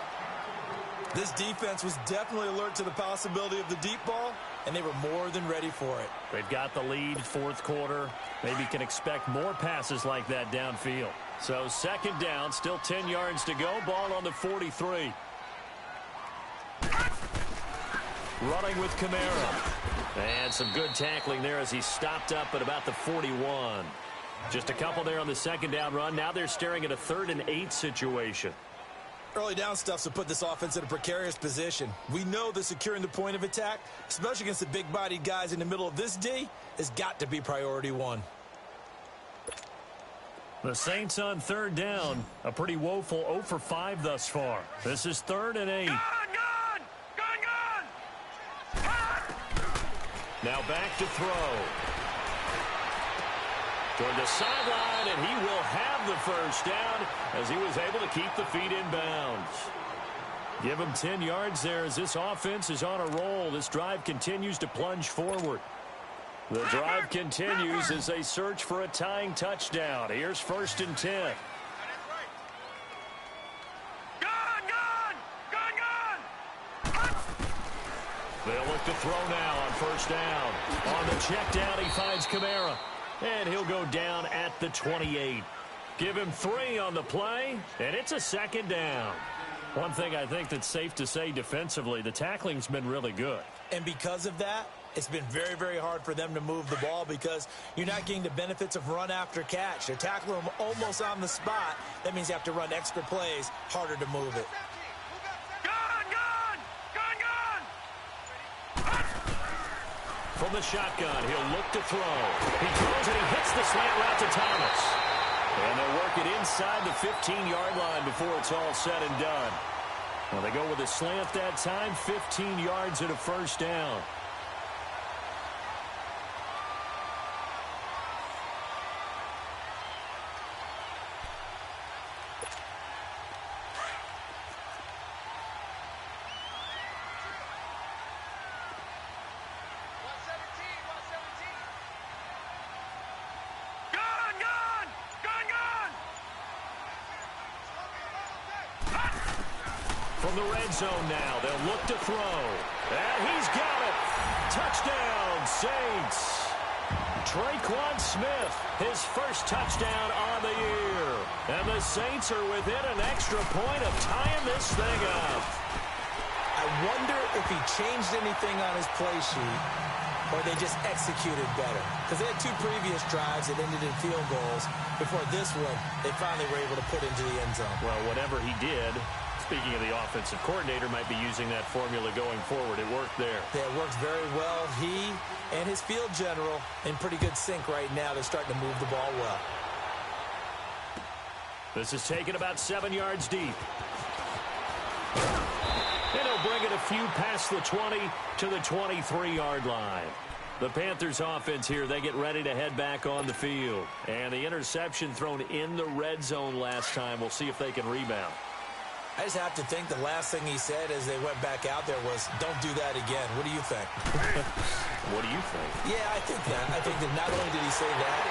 Speaker 3: This defense was definitely alert to the possibility of the deep ball, and they were more than ready for it.
Speaker 2: They've got the lead, 4th quarter. Maybe can expect more passes like that downfield. So 2nd down, still 10 yards to go. Ball on the 43. Running with Kamara. And some good tackling there as he stopped up at about the 41. Just a couple there on the 2nd down run. Now they're staring at a 3rd and 8 situation.
Speaker 3: Early down stuff's to put this offense in a precarious position. We know that securing the point of attack, especially against the big-bodied guys in the middle of this D, has got to be priority 1.
Speaker 2: The Saints on 3rd down. A pretty woeful 0 for 5 thus far. This is 3rd and 8.
Speaker 4: Gun!
Speaker 2: Now back to throw. Toward the sideline, and he will have the 1st down as he was able to keep the feet in bounds. Give him 10 yards there as this offense is on a roll. This drive continues to plunge forward. The drive continues as they search for a tying touchdown. Here's 1st and 10. They'll look to throw now on 1st down. On the check down, he finds Kamara. And he'll go down at the 28. Give him 3 on the play, and it's a second down. One thing I think that's safe to say defensively, the tackling's been really good.
Speaker 3: And because of that, it's been very, very hard for them to move the ball because you're not getting the benefits of run after catch. They're tackling them almost on the spot. That means you have to run extra plays, harder to move it.
Speaker 2: From the shotgun, he'll look to throw. He throws and he hits the slant route to Thomas. And they'll work it inside the 15-yard line before it's all said and done. Well, they go with a slant that time, 15 yards and a first down. From the red zone now, they'll look to throw. And he's got it. Touchdown, Saints. Traquan Smith, his first touchdown on the year. And the Saints are within an extra point of tying this thing up.
Speaker 3: I wonder if he changed anything on his play sheet or they just executed better. Because they had 2 previous drives that ended in field goals. Before this one, they finally were able to put into the end zone.
Speaker 2: Well, whatever he did, speaking of the offensive coordinator, might be using that formula going forward. It worked there.
Speaker 3: Yeah, it works very well. He and his field general in pretty good sync right now. They're starting to move the ball well.
Speaker 2: This is taken about 7 yards deep. And he'll bring it a few past the 20 to the 23-yard line. The Panthers offense here, they get ready to head back on the field. And the interception thrown in the red zone last time. We'll see if they can rebound.
Speaker 3: I just have to think the last thing he said as they went back out there was, don't do that again. What do you think?
Speaker 2: What do you think?
Speaker 3: Yeah, I think that. I think that not only did he say that,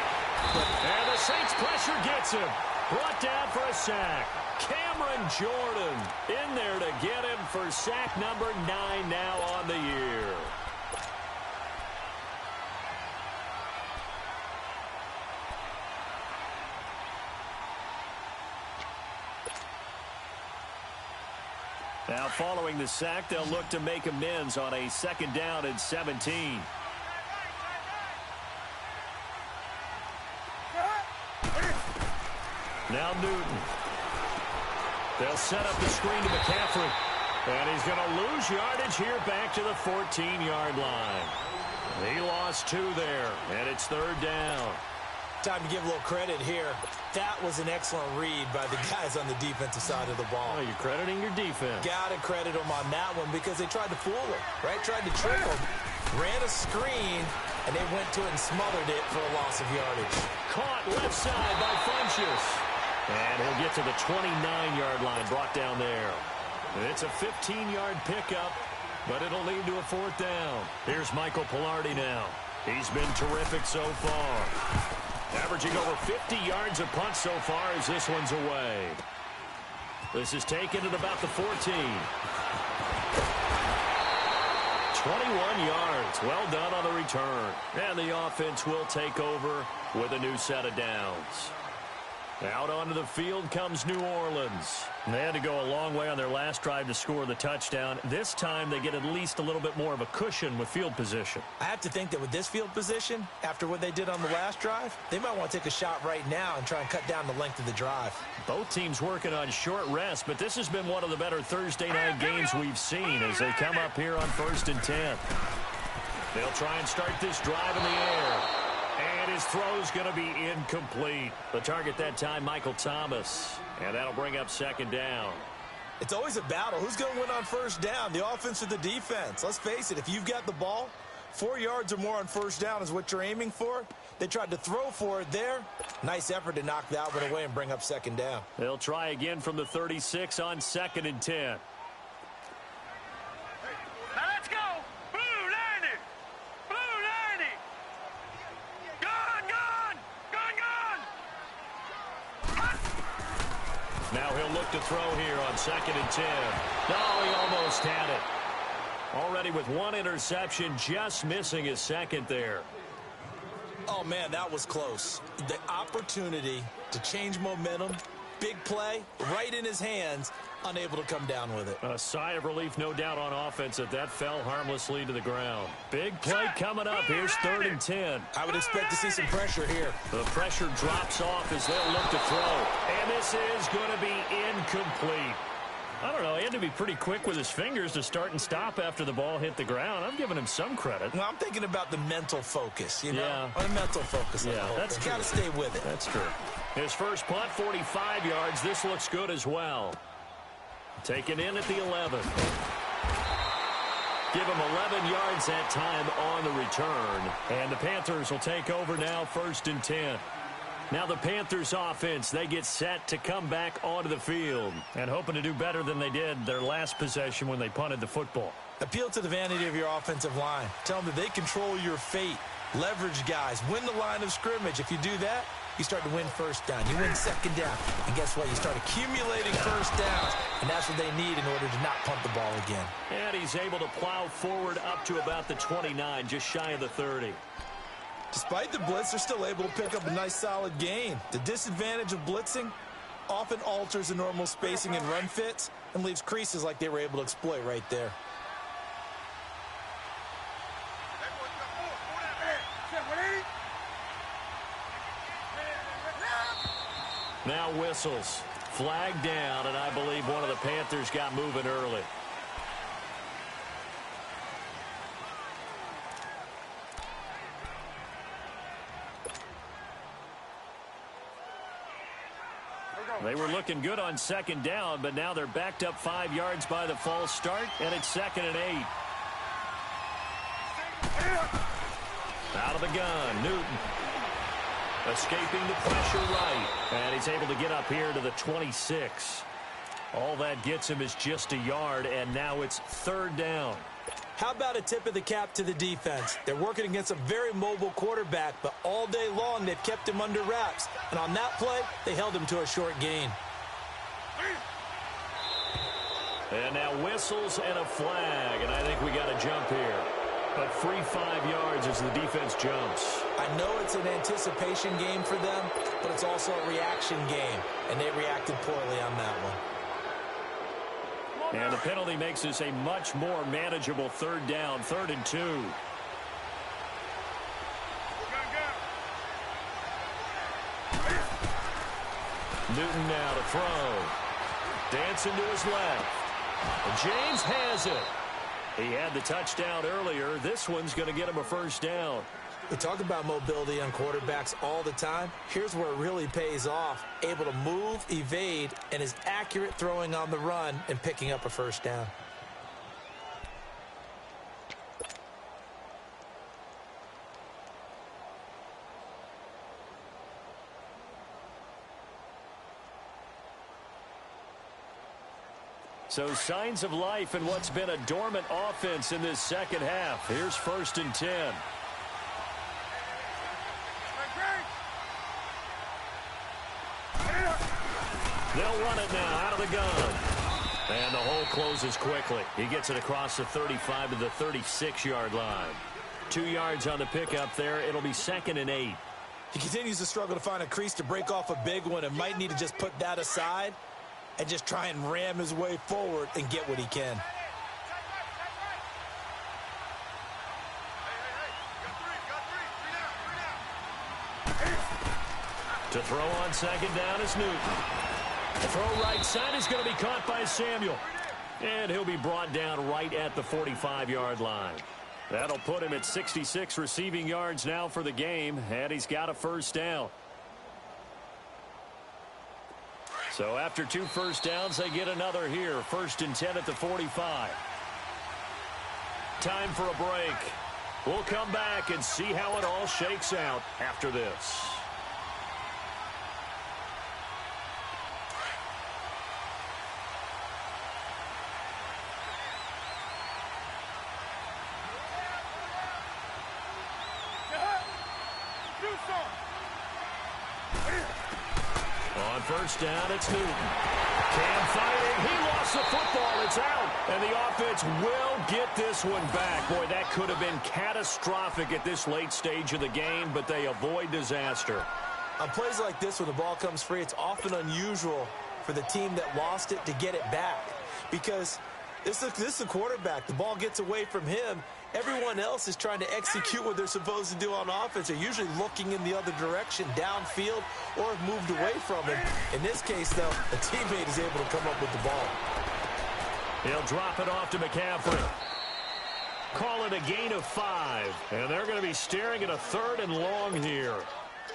Speaker 3: but...
Speaker 2: And the Saints pressure gets him. Brought down for a sack. Cameron Jordan in there to get him for sack number 9 now on the year. Now, following the sack, they'll look to make amends on a second down and 17. Now Newton. They'll set up the screen to McCaffrey. And he's going to lose yardage here back to the 14-yard line. He lost 2 there, and it's third down.
Speaker 3: Time to give a little credit here. That was an excellent read by the guys on the defensive side of the ball.
Speaker 2: Oh, you're crediting your defense.
Speaker 3: Got to credit them on that one because they tried to fool him, right? Tried to trick him. Ran a screen, and they went to it and smothered it for a loss of yardage.
Speaker 2: Caught left side by Funchess. And he'll get to the 29-yard line, brought down there. It's a 15-yard pickup, but it'll lead to a fourth down. Here's Michael Palardy now. He's been terrific so far. Averaging over 50 yards a punt so far as this one's away. This is taken at about the 14. 21 yards. Well done on the return. And the offense will take over with a new set of downs. Out onto the field comes New Orleans. They had to go a long way on their last drive to score the touchdown. This time they get at least a little bit more of a cushion with field position.
Speaker 3: I have to think that with this field position, after what they did on the last drive, they might want to take a shot right now and try and cut down the length of the drive.
Speaker 2: Both teams working on short rest, but this has been one of the better Thursday night games we've seen as they come up here on 1st and 10. They'll try and start this drive in the air. And his throw's going to be incomplete. The target that time, Michael Thomas. And that'll bring up second down.
Speaker 3: It's always a battle. Who's going to win on first down, the offense or the defense? Let's face it, if you've got the ball, 4 yards or more on first down is what you're aiming for. They tried to throw for it there. Nice effort to knock that one away and bring up second down.
Speaker 2: They'll try again from the 36 on 2nd and 10. Now he'll look to throw here on 2nd and 10. No, he almost had it. Already with one interception, just missing his second there.
Speaker 3: Oh, man, that was close. The opportunity to change momentum, big play, right in his hands, unable to come down with it.
Speaker 2: A sigh of relief, no doubt, on offense that fell harmlessly to the ground. Big play coming up. Here's 3rd and 10.
Speaker 3: I would expect to see some pressure here.
Speaker 2: The pressure drops off as they'll look to throw. And this is going to be incomplete. I don't know. He had to be pretty quick with his fingers to start and stop after the ball hit the ground. I'm giving him some credit.
Speaker 3: Well, I'm thinking about the mental focus, you know?
Speaker 2: Yeah.
Speaker 3: The mental focus.
Speaker 2: Yeah, that's true.
Speaker 3: Got to stay with it.
Speaker 2: That's true. His first punt, 45 yards. This looks good as well. Taken in at the 11. Give him 11 yards that time on the return. And the Panthers will take over now, 1st and 10. Now the Panthers offense, they get set to come back onto the field and hoping to do better than they did their last possession when they punted the football.
Speaker 3: Appeal to the vanity of your offensive line. Tell them that they control your fate. Leverage guys. Win the line of scrimmage. If you do that, you start to win 1st down. You win 2nd down. And guess what? You start accumulating 1st downs. And that's what they need in order to not punt the ball again.
Speaker 2: And he's able to plow forward up to about the 29, just shy of the 30.
Speaker 3: Despite the blitz, they're still able to pick up a nice solid gain. The disadvantage of blitzing often alters the normal spacing and run fits and leaves creases like they were able to exploit right there.
Speaker 2: Now whistles. Flag down, and I believe one of the Panthers got moving early. They were looking good on 2nd down, but now they're backed up 5 yards by the false start, and it's 2nd and 8. Out of the gun, Newton. Escaping the pressure right, and he's able to get up here to the 26. All that gets him is just a yard, and now it's 3rd down.
Speaker 3: How about a tip of the cap to the defense? They're working against a very mobile quarterback, but all day long they've kept him under wraps. And on that play, they held him to a short gain.
Speaker 2: And now whistles and a flag, and I think we got a jump here. A free 5 yards as the defense jumps.
Speaker 3: I know it's an anticipation game for them, but it's also a reaction game, and they reacted poorly on that one.
Speaker 2: And the penalty makes this a much more manageable 3rd down, 3rd and 2. Newton now to throw. Dancing to his left. And James has it. He had the touchdown earlier. This one's going to get him a 1st down.
Speaker 3: We talk about mobility on quarterbacks all the time. Here's where it really pays off. Able to move, evade, and is accurate throwing on the run and picking up a 1st down.
Speaker 2: So signs of life in what's been a dormant offense in this 2nd half. Here's 1st and 10. They'll run it now out of the gun. And the hole closes quickly. He gets it across the 35 to the 36-yard line. 2 yards on the pickup there. It'll be 2nd and 8.
Speaker 3: He continues to struggle to find a crease to break off a big one and might need to just put that aside and just try and ram his way forward and get what he can.
Speaker 2: To throw on 2nd down is Newton. The throw right side is going to be caught by Samuel. And he'll be brought down right at the 45-yard line. That'll put him at 66 receiving yards now for the game, and he's got a 1st down. So after 2 1st downs, they get another here. 1st and 10 at the 45. Time for a break. We'll come back and see how it all shakes out after this. On 1st down, it's Newton. Cam fighting. He lost the football. It's out. And the offense will get this one back. Boy, that could have been catastrophic at this late stage of the game, but they avoid disaster.
Speaker 3: On plays like this, when the ball comes free, it's often unusual for the team that lost it to get it back. Because this is the quarterback. The ball gets away from him. Everyone else is trying to execute what they're supposed to do on offense. They're usually looking in the other direction, downfield, or have moved away from him. In this case, though, a teammate is able to come up with the ball.
Speaker 2: He'll drop it off to McCaffrey. Call it a gain of 5. And they're going to be staring at a 3rd and long here.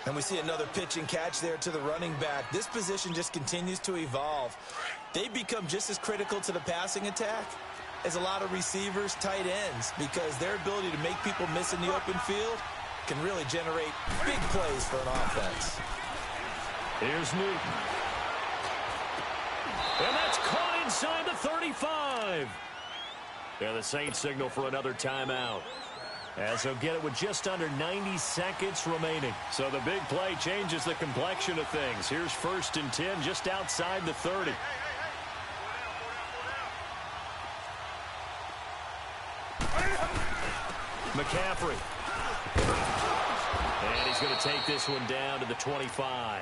Speaker 3: And we see another pitch and catch there to the running back. This position just continues to evolve. They become just as critical to the passing attack as a lot of receivers, tight ends, because their ability to make people miss in the open field can really generate big plays for an offense.
Speaker 2: Here's Newton. And that's caught inside the 35. And the Saints signal for another timeout, as they'll get it with just under 90 seconds remaining. So the big play changes the complexion of things. Here's 1st and 10 just outside the 30. McCaffrey. And he's going to take this one down to the 25.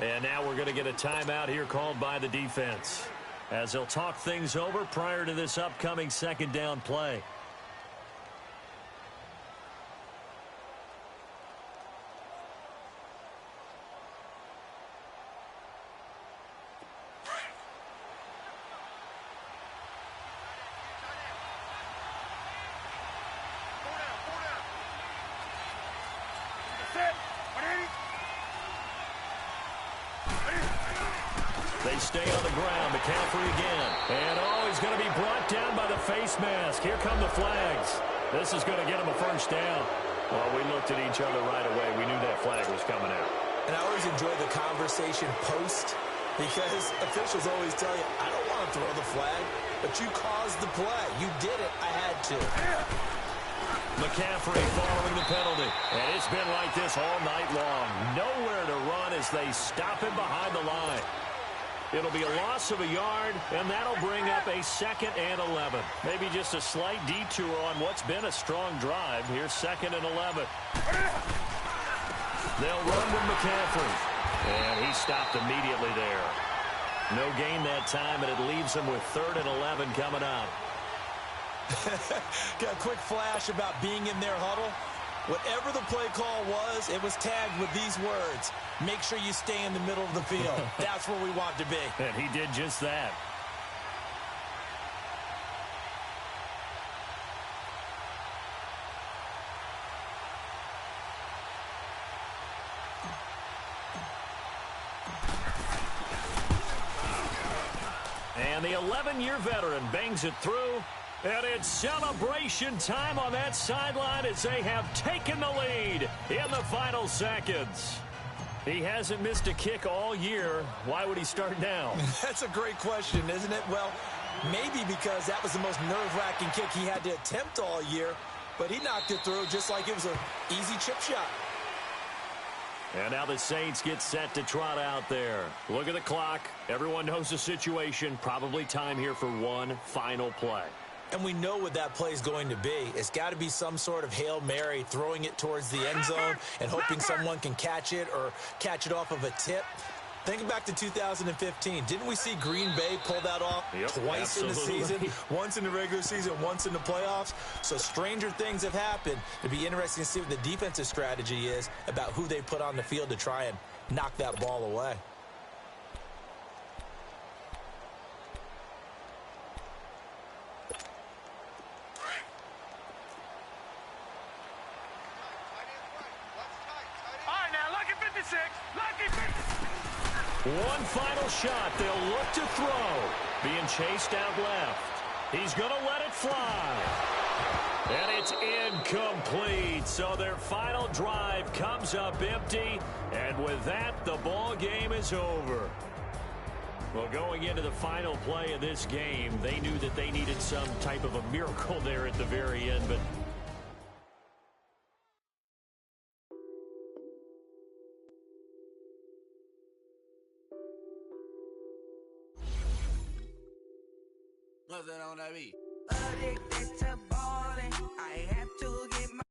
Speaker 2: And now we're going to get a timeout here called by the defense, as they'll talk things over prior to this upcoming 2nd down play. They stay on the ground. McCaffrey again. And he's going to be brought down by the face mask. Here come the flags. This is going to get him a 1st down. Well, we looked at each other right away. We knew that flag was coming out.
Speaker 3: And I always enjoy the conversation post, because officials always tell you, I don't want to throw the flag, but you caused the play. You did it. I had to.
Speaker 2: McCaffrey following the penalty. And it's been like this all night long. Nowhere to run as they stop him behind the line. It'll be a loss of a yard, and that'll bring up a 2nd and 11. Maybe just a slight detour on what's been a strong drive. Here's 2nd and 11. They'll run with McCaffrey. And he stopped immediately there. No gain that time, and it leaves him with 3rd and 11 coming up.
Speaker 3: Got a quick flash about being in their huddle. Whatever the play call was, it was tagged with these words: make sure you stay in the middle of the field. That's where we want to be.
Speaker 2: And he did just that. And the 11-year veteran bangs it through. And it's celebration time on that sideline as they have taken the lead in the final seconds. He hasn't missed a kick all year. Why would he start now?
Speaker 3: That's a great question, isn't it? Well, maybe because that was the most nerve-wracking kick he had to attempt all year, but he knocked it through just like it was an easy chip shot.
Speaker 2: And now the Saints get set to trot out there. Look at the clock. Everyone knows the situation. Probably time here for one final play.
Speaker 3: And we know what that play is going to be. It's got to be some sort of Hail Mary, throwing it towards the end zone and hoping someone can catch it or catch it off of a tip. Think back to 2015. Didn't we see Green Bay pull that off twice in the season? Once in the regular season, once in the playoffs. So stranger things have happened. It'd be interesting to see what the defensive strategy is about who they put on the field to try and knock that ball away.
Speaker 2: One final shot. They'll look to throw. Being chased out left. He's going to let it fly. And it's incomplete. So their final drive comes up empty. And with that, the ball game is over. Well, going into the final play of this game, they knew that they needed some type of a miracle there at the very end. But
Speaker 5: Buzzing on that beat.
Speaker 6: Addicted to ballin', I have to get my